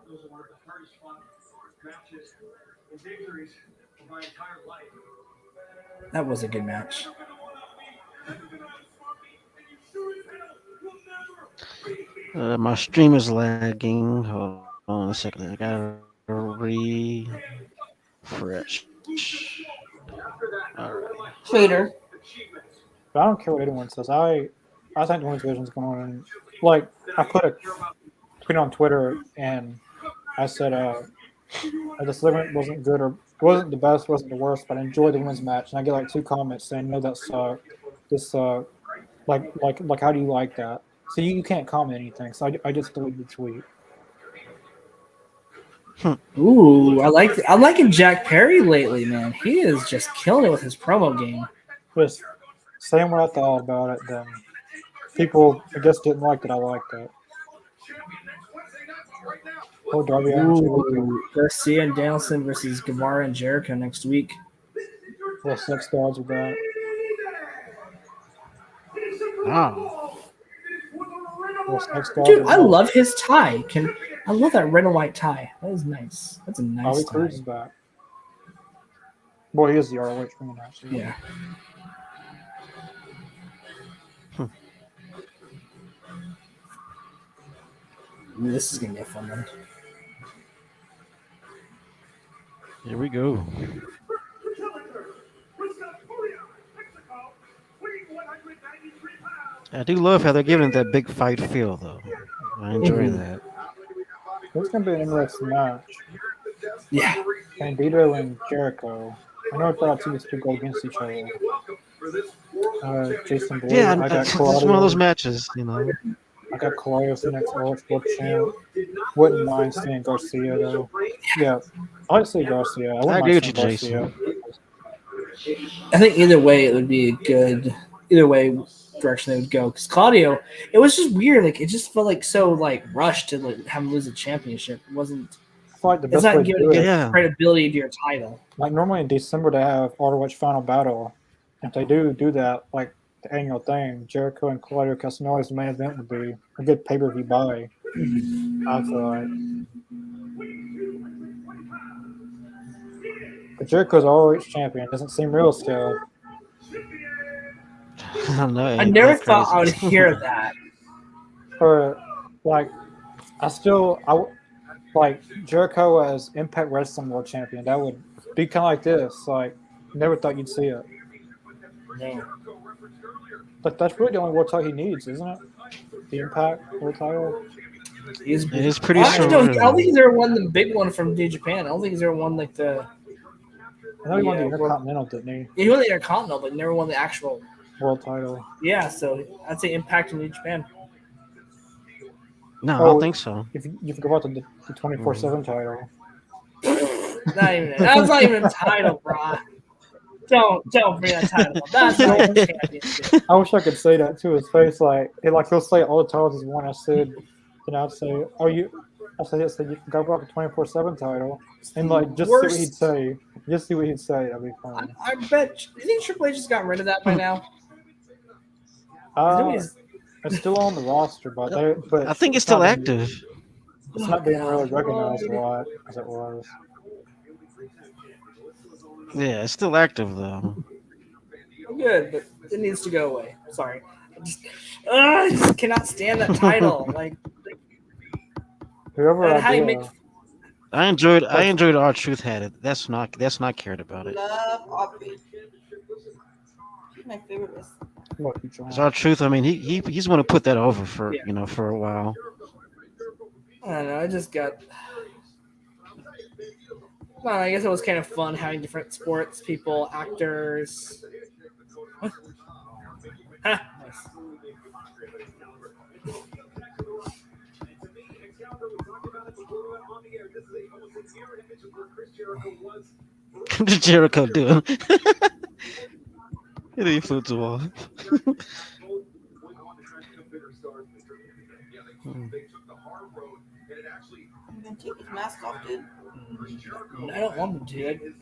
Those are one of the hardest fought matches and injuries of my entire life. That was a good match. My stream is lagging. Hold on a second. I gotta refresh. All right. Trader. But I don't care what anyone says. I think the women's division's going on. And, like, I put a tweet on Twitter and I said the segment wasn't good or wasn't the best, wasn't the worst, but I enjoyed the women's match. And I get like 2 comments saying, "No, that sucked. This sucked. Like, how do you like that?" So you can't comment anything. So I just deleted the tweet. Ooh, I'm liking Jack Perry lately, man. He is just killing it with his promo game. Just saying what I thought about it, then people, I guess, didn't like that I liked it. Oh, Darby Allin. Ooh, Garcia and Danielson versus Guevara and Jericho next week. Well, 6 gods with that. Wow. Well, 6 gods Dude, with I that. love his tie. I love that red and white tie. That is nice. That's a nice Bobby tie. Cruz is back. Boy, he is the ROH queen, actually. Yeah. Ooh, this is gonna be a fun one. Here we go. I do love how they're giving it that big fight feel, though. I enjoy that. It's going to be an interesting match. Yeah. Bandito and Jericho. I know I thought 2 to go against each other. Jason Boyd. Yeah, I got it's one of those Claudio. matches, you know. I got Claudio for the next ROH Book champ. Wouldn't mind seeing Garcia, though. Yeah, I like to see Garcia. I wouldn't agree mind with seeing you, Garcia. I think either way it would be a good direction they would go. Because Claudio, it was just weird. Like it just felt like so like rushed to like have him lose a championship. It wasn't. I feel like the It's best way not to giving do it, Yeah. credibility to your title. like normally in December they have ROH Final Battle. If they do that, like the annual thing, Jericho and Claudio Castagnoli as the main event would be a good pay-per-view buy. I feel like. But Jericho's ROH champion. Doesn't seem real still. I know. I never thought I would hear that. Or like, like Jericho as Impact Wrestling World Champion. That would be kind of like this. Like, never thought you'd see it. No. But that's really the only world title he needs, isn't it? The Impact World title. It is pretty Actually, short. no, I don't think he's ever won the big one from New Japan. I don't think he's ever won like the. I know he won the Yeah, Intercontinental, didn't He won the Intercontinental, but never won the actual. he? World title. Yeah, so I'd say Impact in New Japan. No, I Oh. don't think so. If you forgot about the 24/7 title. Not even. That's not even a title, bro. Don't bring that title up. That's not even a championship. I wish I could say that to his face. Like he'll say all the titles he's won. I said, then I'd say, "Oh, I said, yes, you forgot about the 24/7 title," and like just see what he'd say. Just see what he'd say. That'd be fun. I bet. You think Triple H has gotten rid of that by now? Uh, Nobody's- It's still on the roster, but I think it's still not active. It's not being really recognized a lot as it was. Yeah, it's still active though. Good, but it needs to go away. Sorry. I just cannot stand that title. Like, Whoever and how you make idea, I enjoyed our truth had it. That's not cared about it. Love Aubrey. She's my favorite wrestler. look, you trying. It's our truth. I mean, he's going to put that over for Yeah. for a while. I don't know. I just got. Well, I guess it was kind of fun having different sports people, actors. What? Ha, nice. What did Jericho do? He flew to wall. I'm gonna take his mask off, dude. I don't want him to. I think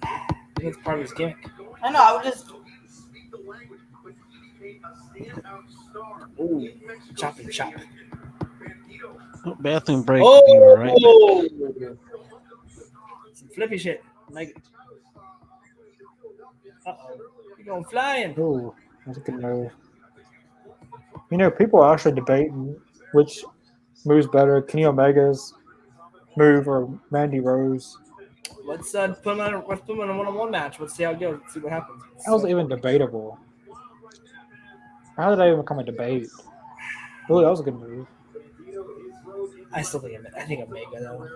it's part of his gimmick. I know. I would just. Ooh, chop and chop. Bathroom break. Oh, Viewer, right? Some flippy shit. Like, you're going flying. Ooh, that's a good move. You know, people are actually debating which move's better, Kenny Omega's move or Mandy Rose. Let's put him in a one-on-one match. Let's see how it goes. Let's see what happens. That was even debatable. How did that even become a debate? Oh, that was a good move. I still think Omega though.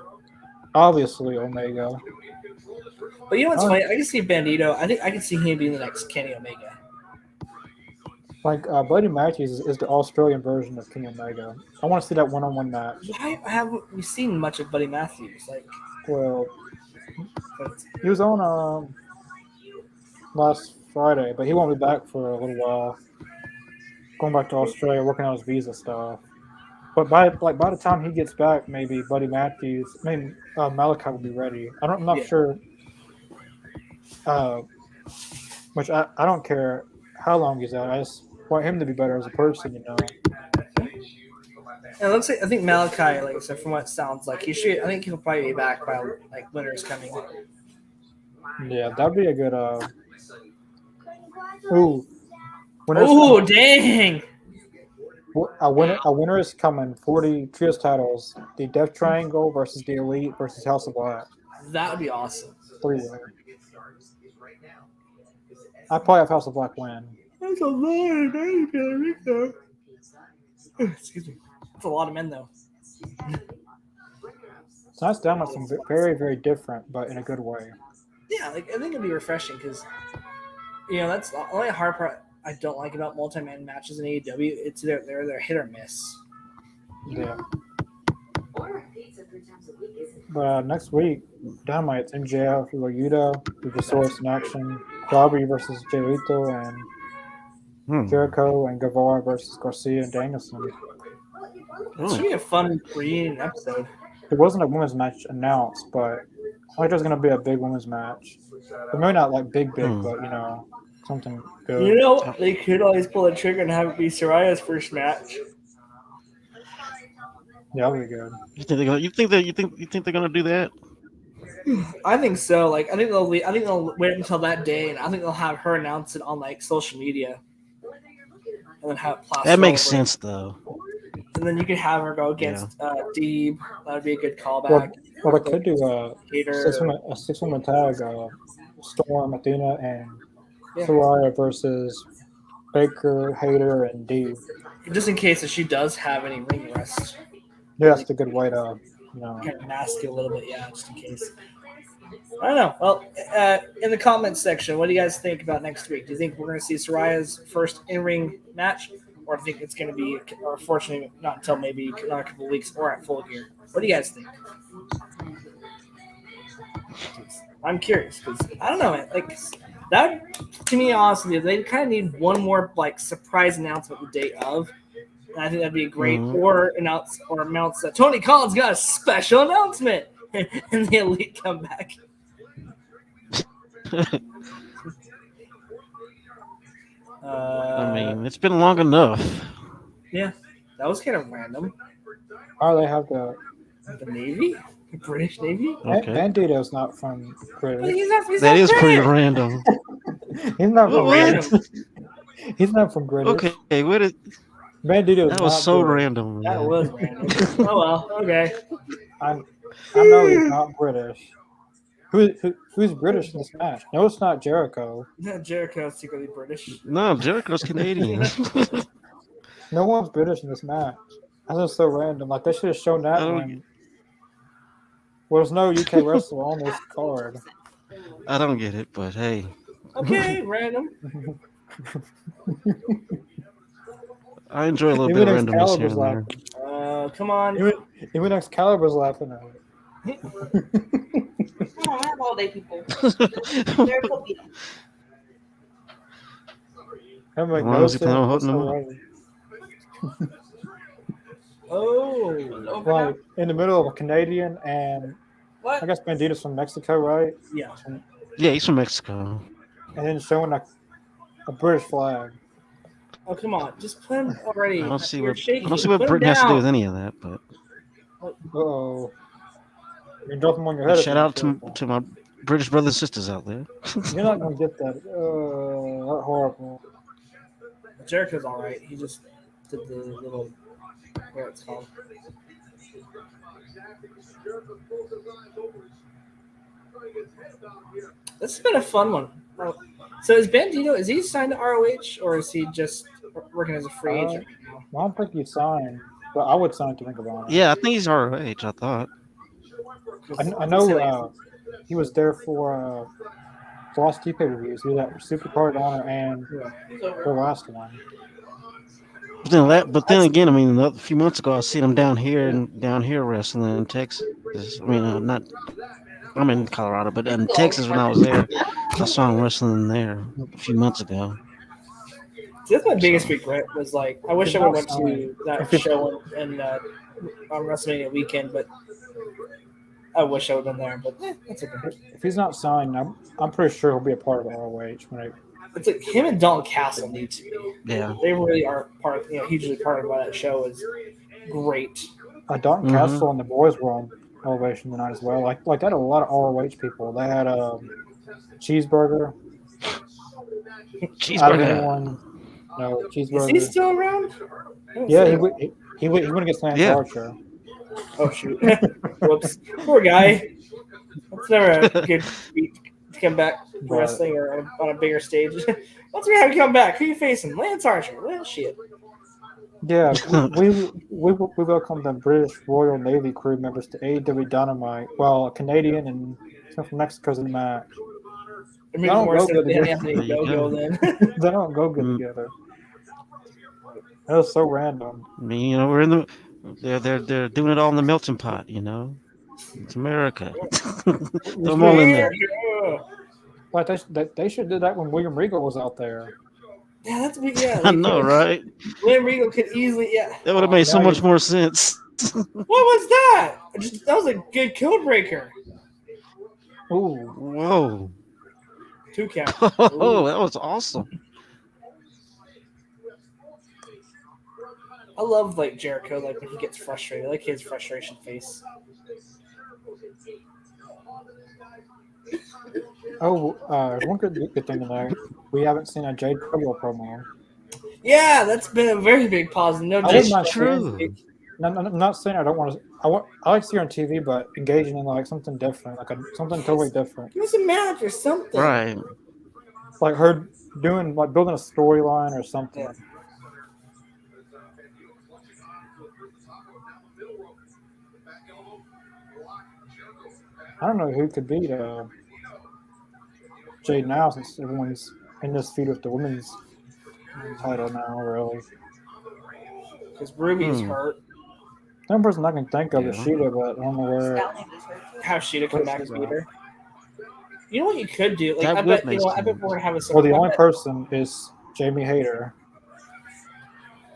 Obviously, Omega. But you know what's funny? I can see Bandito. I think I can see him being the next Kenny Omega. Like, Buddy Matthews is the Australian version of Kenny Omega. I want to see that one-on-one match. Why haven't we seen much of Buddy Matthews? Like, Well, he was on last Friday, but he won't be back for a little while. Going back to Australia, working on his visa stuff. But by the time he gets back, maybe Buddy Matthews, Malachi will be ready. I'm not sure. Which I don't care how long he's out. I just want him to be better as a person, you know. And it looks like I think Malachi, like I said, from what it sounds like, he should. I think he'll probably be back by like winter's coming. Yeah, that'd be a good. Ooh, dang! A winner is coming. 40 trios titles: the Death Triangle versus the Elite versus House of Black. That would be awesome. 3-winner. I probably have House of Black win. That's a lot of men. Excuse me. That's a lot of men, though. So that's down with some very, very different, but in a good way. Yeah, like I think it'd be refreshing because, that's the only hard part I don't like about multi-man matches in AEW. It's they're hit or miss. Yeah. But next week, Dynamite, it's MJF, Yuta, Luchasaurus in action, Darby versus Jey Uso, and Jericho and Guevara versus Garcia and Danielson. It should be a fun reunion episode. There wasn't a women's match announced, but I think there's going to be a big women's match. But maybe not like big, but something good. They could always pull the trigger and have it be Soraya's first match. Yeah, that'll be good. You think they're gonna do that? I think so. Like I think they'll wait until that day, and I think they'll have her announce it on like social media, and then have it plastered. That makes sense though. And then you could have her go against Deeb. That would be a good callback. Well, they could do a six-woman tag: Storm, Athena, and Soraya versus Baker, Hayter, and Deeb. Just in case if she does have any ring rust. Yeah, that's a good way to, kind of mask it a little bit, just in case. I don't know. Well, in the comments section, what do you guys think about next week? Do you think we're going to see Soraya's first in-ring match, or do you think it's going to be, or fortunately, not until maybe not a couple of weeks or at Full Gear? What do you guys think? I'm curious because I don't know, man. Like that, to me, honestly, they kind of need one more like surprise announcement the day of. And I think that'd be great. Or announce that Tony Khan's got a special announcement, and the Elite come back. I mean, it's been long enough. Yeah, That was kind of random. Oh, they have the The Navy, the British Navy. Okay. Bandito's not from But British. he's That not is pretty British. random. He's not from What? British. He's not from British. Okay, what is Bandito's that? Was not so British. random. That Man. was random. Oh well, okay. I know he's not British. Who's British in this match? No, it's not Jericho. Jericho's secretly British. No, Jericho's Canadian. No one's British in this match. That's just so random. Like they should have shown that I don't when there's no UK wrestler on this card. I don't get it, but hey, Okay, random. I enjoy a little Even bit of randomness here Excalibur's and there. Come on. Even Excalibur's laughing at it. I don't have all day people. They're puppy. That makes As long no as you plan on sense holding them whatsoever. Oh, Like in the middle of a Canadian and I what? guess Bandito's from Mexico, right? Yeah. Yeah, he's from Mexico. And then showing a British flag. Oh, come on. Just put him already. I don't see You're what shaking. I don't see what Put him Britain has to do down. with any of that. But Uh-oh. You can drop him on your head. if shout you're out careful. to my British brothers and sisters out there. You're not gonna get that. That's horrible. Jericho's all right. He just did the little what it's called. This has been a fun one. Oh, so is Bandito? Is he signed to ROH or is he just working as a free agent right now? I don't think you signed, but I would sign to Ring of Honor. Yeah, I think he's ROH. I thought. I know he was there for the last two pay-per-views. He was at Super Card Honor and the last one. But then again, I mean, a few months ago, I seen him down here wrestling in Texas. I mean, not. I'm in Colorado, but in Texas when I was there, I saw him wrestling there a few months ago. That's my biggest regret was like I wish I would have went to that show on WrestleMania weekend, but I wish I would have been there. But that's okay. If he's not signed, I'm pretty sure he'll be a part of ROH when It's like him and Dalton Castle need to be. Yeah. They really are part. Hugely part of why that show is great. Dalton Castle and the boys were on Elevation tonight as well. Like they had a lot of ROH people. They had Cheeseburger. Cheeseburger. No, Cheeseburger. Is he still around? Yeah, he went against Lance Archer. Oh shoot! Whoops, poor guy. That's never a good week to come back wrestling or on a bigger stage. What's we have to come back? Who you facing? Lance Archer. Well, shit. Yeah, we welcome the British Royal Navy crew members to AEW Dynamite. Well, a Canadian and some from Mexico's in the match. It makes more sense than Anthony Go then. They don't go good together. That was so random. I mean, we're in the. They're doing it all in the melting pot. It's America. Them all in there. Like they should do that when William Regal was out there. Yeah, that's weird. Yeah, I know, right? William Regal could easily, That would have made so much more sense. What was that? That was a good code breaker. Ooh, whoa! 2 count. Oh, that was awesome. I love Jericho, when he gets frustrated. I like his frustration face. One good thing to know. We haven't seen a Jade Cargill promo. Yeah, that's been a very big positive. No, That's true. I'm not saying I don't want to. I like to see her on TV, but engaging in something different, something totally different. Give us a match or something. Right. Like her doing building a storyline or something. Yeah. I don't know who could beat Jade now since everyone's in this feud with the women's title now, really. Because Ruby's hurt. The only person I can think of is Sheeta, but I don't know where. How Sheeta come back and beat her. You know what you could do? That I would bet make we're gonna have a. Well, the only person is Jamie Hayter.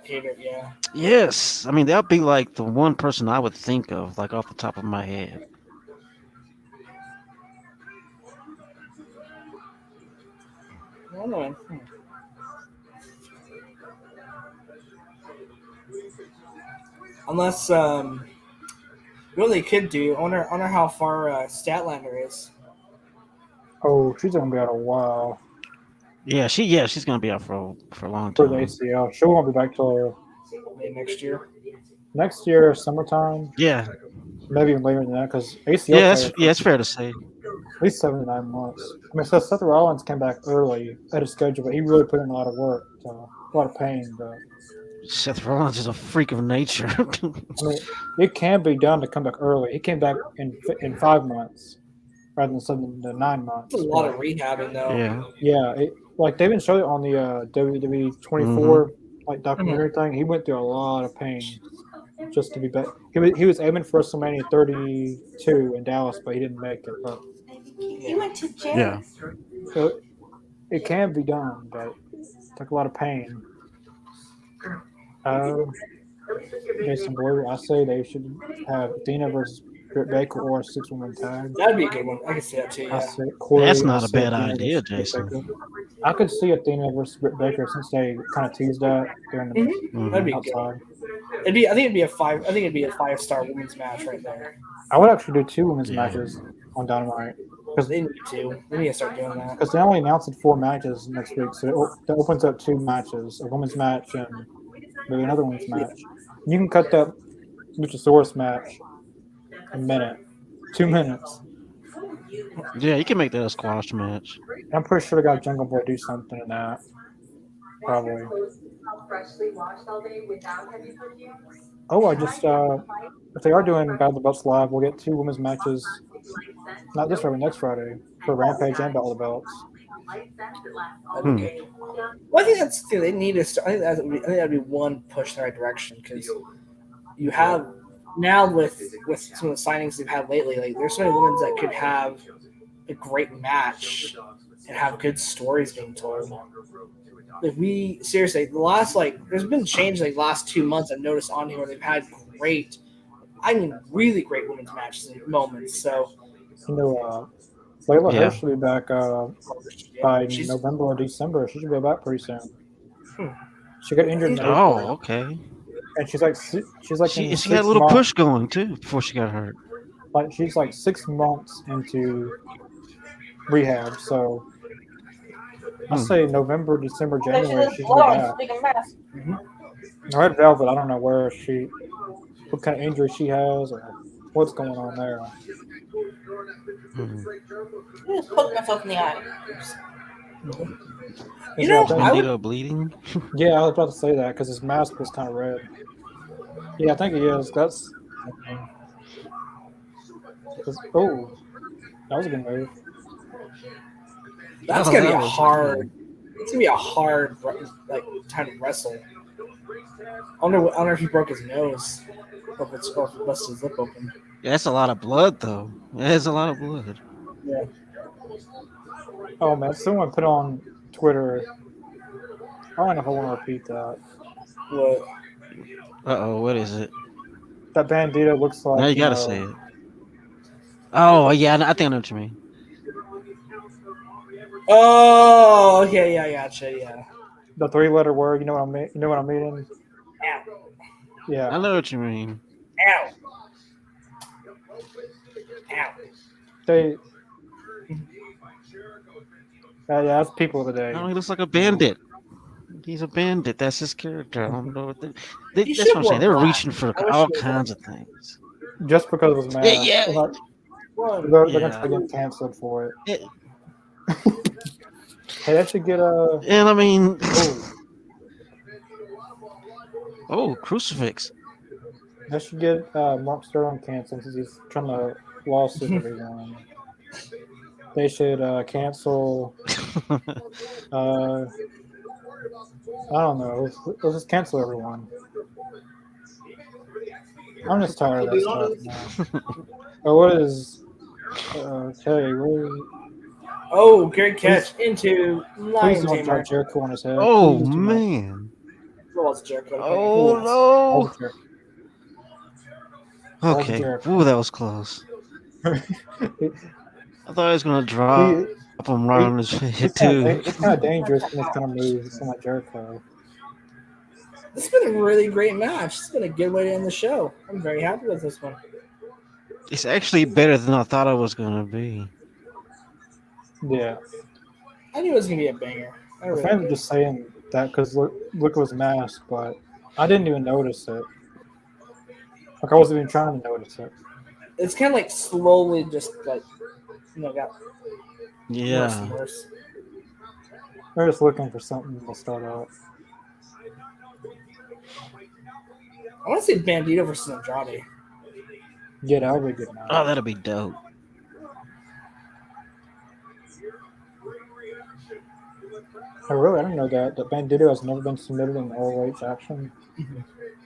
Yeah. Yes, I mean that would be the one person I would think of, off the top of my head. I don't know. Unless what they could do. I wonder how far Statlander is. Oh, she's gonna be out a while Yeah, she's gonna be out for a long for the time. ACL. She won't be back till Maybe next year. next year, summertime, Yeah, maybe even later than that, because ACL players it's fair to say. at least 7 to 9 months. I mean, so Seth Rollins came back early at his schedule, but he really put in a lot of work, so a lot of pain. But Seth Rollins is a freak of nature. I mean, it can be done to come back early. He came back in 5 months rather than 7 to 9 months. It's a lot of rehabbing though. Yeah, Yeah, like they even showed it on the WWE 24 like documentary thing. He went through a lot of pain just to be back. He was aiming for WrestleMania 32 in Dallas, but he didn't make it. But He went to jail. yeah. so it can be done, but it took a lot of pain. Jason Blue, I say they should have Dina versus Britt Baker or a 6-woman tag. That'd be a good one. I can see that too. I Yeah. say Corey, That's I not a say bad Dina idea, versus Britt Jason. Baker. I could see Athena versus Britt Baker since they kind of teased that during the That'd be good. outside. I think it'd be a 5-star women's match right there. I would actually do 2 women's Yeah. matches on Dynamite Because they need to. They need to start doing that. because they only announced 4 matches next week, so that opens up 2 matches: a women's match and maybe another women's match. You can cut that Luchasaurus match a minute, 2 minutes. Yeah, you can make that a squash match. I'm pretty sure they got Jungle Boy do something in that. Probably. Oh, I just if they are doing Battle of the Belts live, we'll get 2 women's matches. Not this Friday, next Friday for Rampage and Battle of the Belts. Well, I think that's the thing. They need to start. I think that'd be one push in the right direction because you have now with some of the signings they've had lately. Like there's so many women that could have a great match and have good stories being told. Like we seriously, the last there's been change like the last 2 months I've noticed on here where they've had great, I mean really great women's matches and moments. So You know, Layla Yeah. Hirsch will be back by November or December. She should be back pretty soon. She got injured in April, Oh, okay. and she's like She in had a 6 little months, push going too before she got hurt. like she's like 6 months into rehab. So I say November, December, She January doesn't she's blow gonna be on back. speaking mask. Red Velvet, I don't know what kind of injury she has or what's going on there. Mhm. I just poked myself in the eye. You know, I would- Bandito bleeding. Yeah, I was about to say that because his mask was kind of red. Yeah, I think he is. That's that was a good move. that's Oh, gonna be that a was hard. It's gonna be a hard time to wrestle. I wonder if he broke his nose or if he busted his lip open. Yeah, that's a lot of blood, though. That's a lot of blood. Oh man, someone put on Twitter. I don't know if I want to repeat that. What? What is it? That Bandito looks like. Now you gotta say it. Oh, yeah, I think I know what you mean. Oh, okay, yeah, gotcha, yeah. The 3-letter word. You know what I mean? You know what I mean? Ow. Yeah. I know what you mean. Ow. Ow. They. Yeah, that's people of the day. Oh, he looks like a bandit. He's a bandit. That's his character. I don't know what He that's should what I'm saying. They were wear black. reaching for I wish all he wore kinds of things. Just because of his mask. Yeah. They're Yeah. gonna try to get canceled for it. Yeah. Hey, that should get a. And I mean, Oh, oh, crucifix. that should get Mark Sterling canceled since he's trying to lawsuit everyone. They should cancel. I don't know. Let's just cancel everyone. I'm just tired of that stuff now. Oh, what is? Okay, Oh, great catch into please Lion don't Tamer. drop Jericho on his head. Oh, Please do not. man. Who else, Jericho? Oh, Jericho. no. Okay. Jericho. Ooh, that was close. I thought he was going to drop him right on his head, too. It's kind of dangerous in this kind of move. It's kind of like Jericho. It's been a really great match. It's been a good way to end the show. I'm very happy with this one. It's actually better than I thought it was gonna be. Yeah. I knew it was gonna be a banger. I The really fans were did. just saying that because look it was masked, but I didn't even notice it. Like I wasn't even trying to notice it. It's kind of like slowly just like got worse and Yeah. worse. They're just looking for something to start out. I want to see Bandito versus Andrade. Yeah, that would be a good match. Oh, that'll be dope. I didn't know that Bandito has never been submitted in ROH action.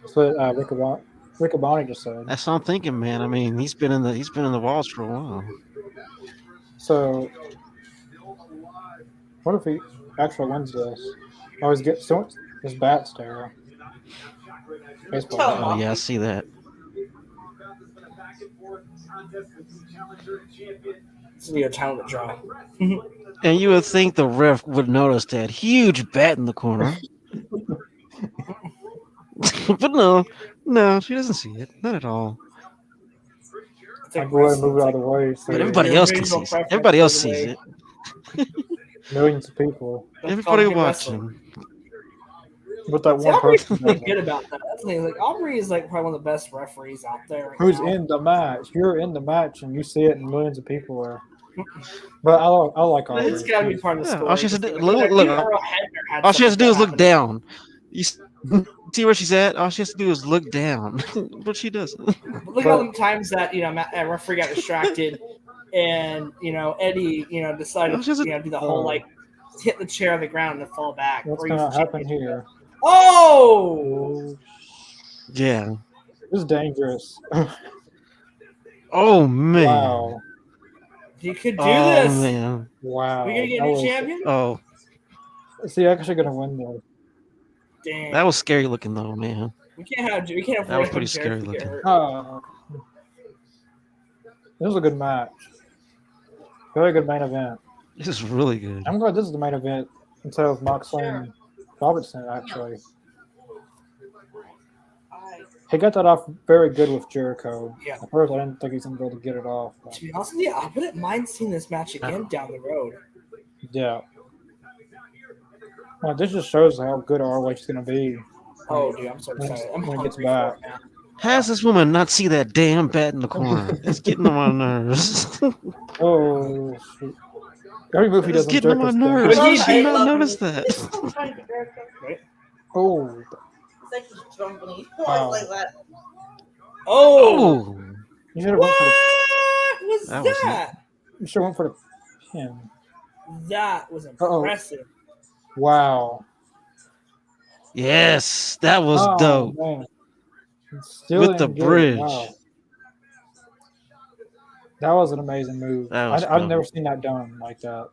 That's what Rick Abani just said. That's what I'm thinking, man. I mean, he's been in the walls for a while. So, what if he actually wins this? Always get his bat's there. Baseball Tell him bat. Oh yeah, I see that. It's gonna be a talent draw. And you would think the ref would notice that huge bat in the corner. But no, she doesn't see it. Not at all. I'd go ahead and move it out of the way. So But everybody else can see it. Everybody else sees it. millions of people. Everybody watching. But that See, one Aubrey's person really doesn't. good about that. That's the thing. Like Aubrey is like probably one of the best referees out there. Right Who's now. in the match? You're in the match and you see it, and millions of people are. But I like But it's got to be part of the Yeah, story. all she has to do, Like, look, even Earl Hebner had all she has to something do is look happen. down. You see where she's at? All she has to do is look down. But she doesn't. But look at all the times that a referee got distracted, and Eddie decided Well, she has a- to do the whole like hit the chair on the ground and fall back. What's or going use to the happen championship. here? Oh, Yeah. This is dangerous. Oh man. Wow. you could do Oh this. man. Wow. We gonna get a That new was- champion? Oh, Is he actually going to win though? Damn. that was scary looking though, man. We can't have That was Ray pretty and Jarrett scary get looking. hurt. This was a good match. Very good main event. This is really good. I'm glad this is the main event instead of Moxley and Robertson, actually. He got that off very good with Jericho. Yeah. At first, I didn't think he was going to be able to get it off. But To be honest with you, I wouldn't mind seeing this match again down the road. yeah. Well, this just shows how good ROH is going to be. Oh, dude, I'm so excited. I'm When it gets hungry for it back. now. How does this woman not see that damn bat in the corner? It's getting on my nerves. Oh, shoot. Every move he It's does on getting on my Jericho's nerves. But How he did she did not love notice It's that? so funny to Jericho. Oh, It's like he's drunk when he Wow. like that. Oh, Oh, you should have what went for was That that? was you should have went for the pin. That was Uh-oh. impressive. Wow. yes, that was Oh, dope. man. Still With the didn't get it. bridge. Wow. That was an amazing move. That was I've cool. never seen that done like that.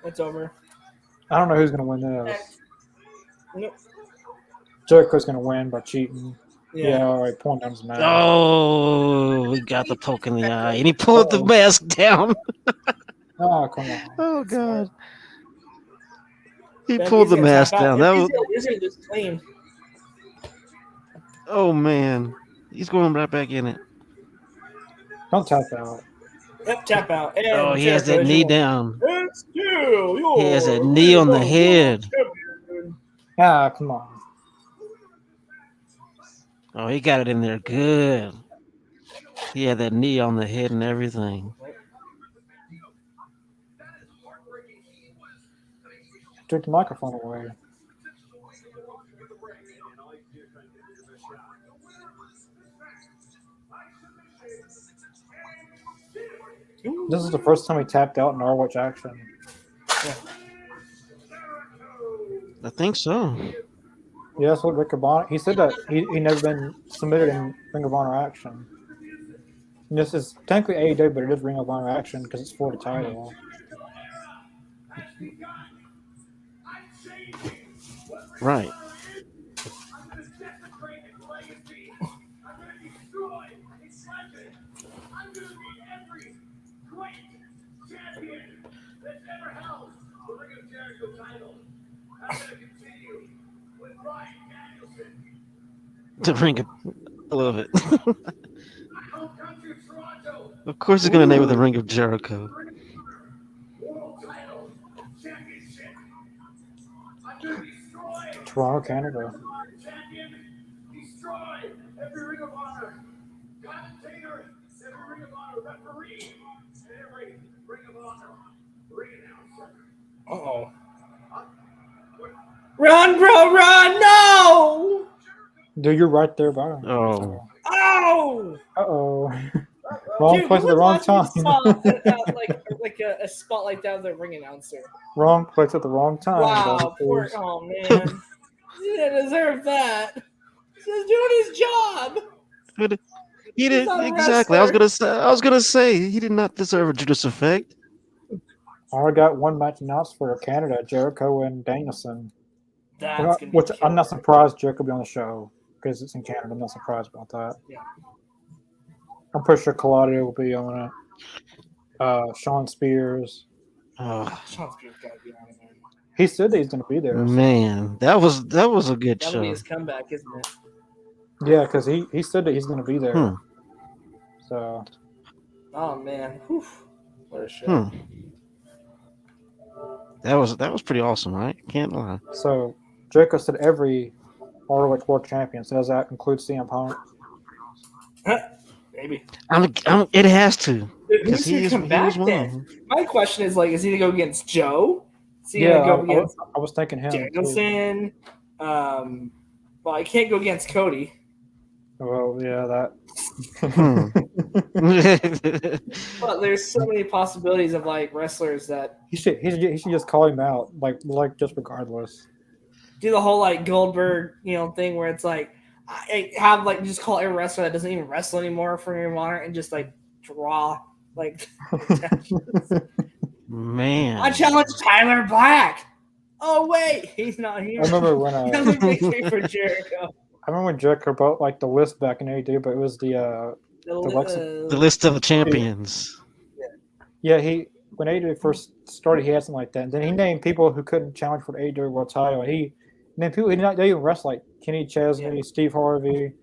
It's over. I don't know who's going to win this. Nope. Jericho's going to win by cheating. Yeah, Yeah. all right, pulling down his mask. Oh, we got the poke in the eye, and he pulled the mask down. Oh, come on. Oh god, he Ben, pulled he's the gonna mask tap out. down. That was He's gonna lose clean. oh man, he's going right back in it. Don't tap out. Yep, tap out. And Oh, he has that Jericho, knee you- down. And still, He has that you're knee on the World head. Champion. Ah, come on. Oh, he got it in there good. He had that knee on the head and everything. Took the microphone away. This is the first time he tapped out in ROH action. I think so. Yeah, that's what Rick of Honor. He said that he never been submitted in Ring of Honor action. And this is technically AEW, but it is Ring of Honor action because it's for the title. Right. the Ring of Jericho title. I'm going to continue with Bryan Danielson. The ring of, I love it. My home country of Toronto. Of course, he's gonna name it the Ring of Jericho. World title championship. I'm going to destroy Toronto, Canada. champion. Destroy every Ring of Honor commentator, every Ring of Honor referee, and every Ring of Honor ring announcer. Uh-oh. Run, bro, run! No! Dude, you're right there by him. Oh. Oh! Uh-oh. Wrong Dude, place who at the wrong was last time. time you saw like a spot like that with a ring announcer? Wrong place at the wrong time. Wow, Dusty. poor, oh man. He didn't deserve that. He's doing his job. But he He's did not a exactly. wrestler. I was gonna say he did not deserve a Judas effect. I only got one match announced for Canada, Jericho and Danielson. That's gonna be Which I'm not killer. surprised Jericho will be on the show because it's in Canada. I'm not surprised about that. Yeah. I'm pretty sure Claudio will be on it. Sean Spears. Oh, Sean Spears gotta be on there. He said that he's going to be there. man, that was a good That'll be show. his comeback, isn't it? Yeah, because he said that he's going to be there. Hmm. So Oh man. Whew. What a show. Hmm. That was pretty awesome, right? Can't lie. so Jericho said every ROH World Champion. So does that include CM Punk? Maybe. It has to. Dude, Because who's gonna come back then? My question is like, is he gonna go against Joe? Is he Yeah, gonna go against I was thinking him. too. Danielson? Well, I can't go against Cody. Well, yeah, that. But there's so many possibilities of like wrestlers that he should just call him out, like just regardless. do the whole like Goldberg, thing where it's like I have like just call every wrestler that doesn't even wrestle anymore for Ring of Honor and just like draw like Man. I challenge Tyler Black. Oh wait, he's not here. I remember when He doesn't make me for Jericho. I remember when Jericho brought like the list back in AEW, but it was the The list of the champions. yeah when AEW first started he had something like that. And then he named people who couldn't challenge for the AEW World Title. He named people he did not even wrestle like Kenny Chesney, Steve Harvey,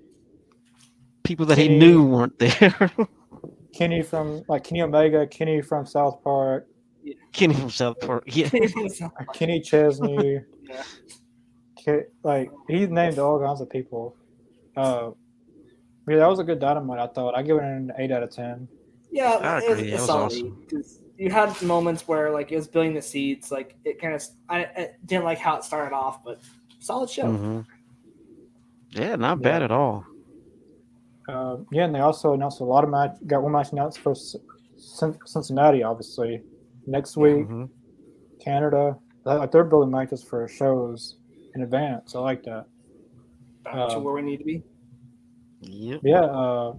People that Kenny- he knew weren't there. Kenny Omega, Kenny from South Park, Kenny from South Park. Yeah. Kenny Chesney. Yeah. Like he named all kinds of people. Yeah, that was a good Dynamite. I thought I give it an 8 out of 10. Yeah, I agree. That was solid. awesome. 'Cause you had moments where like it was building the seeds, like it kind of. I didn't like how it started off, but solid show. Mhm. Yeah, not bad at all. Yeah, and they also announced a lot of match. Got one match announced for Cincinnati, obviously. Next week, Mhm. Canada. Like they're building matches for shows in advance. I like that. Back to where we need to be. Yep. Yeah.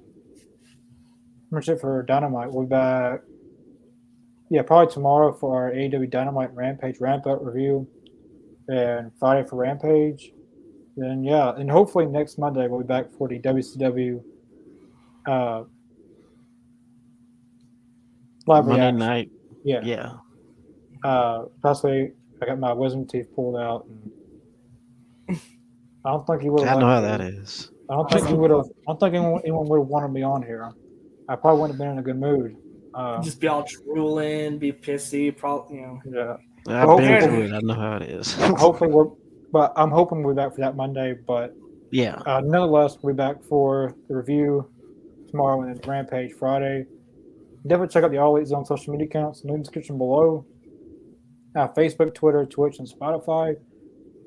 Much it for Dynamite. We'll be back. Yeah, probably tomorrow for our AEW Dynamite Rampage ramp up review, and Friday for Rampage. Then yeah, and hopefully next Monday we'll be back for the WCW live Monday reaction. night. Yeah. Yeah. Possibly I got my wisdom teeth pulled out. And I don't think he would have. I know how that is. I don't think he would have. I don't think anyone would have wanted me on here. I probably wouldn't have been in a good mood. Just be all drooling, be pissy, probably. Yeah. I've Well, been hopefully- through it. I know how it is. I'm hoping we're back for that Monday. But Yeah. nonetheless, we'll be back for the review tomorrow and then Rampage Friday. Definitely check out the All Elite Zone social media accounts in the description below. Facebook, Twitter, Twitch, and Spotify.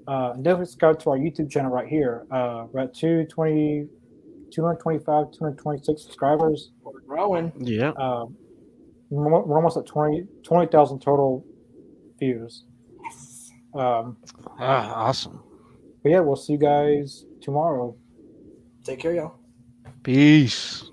And definitely subscribe to our YouTube channel right here. We're at 225, 226 subscribers. We're growing. Yeah. We're almost at 20,000 total views. Awesome. But yeah, we'll see you guys tomorrow. Take care, y'all. Peace.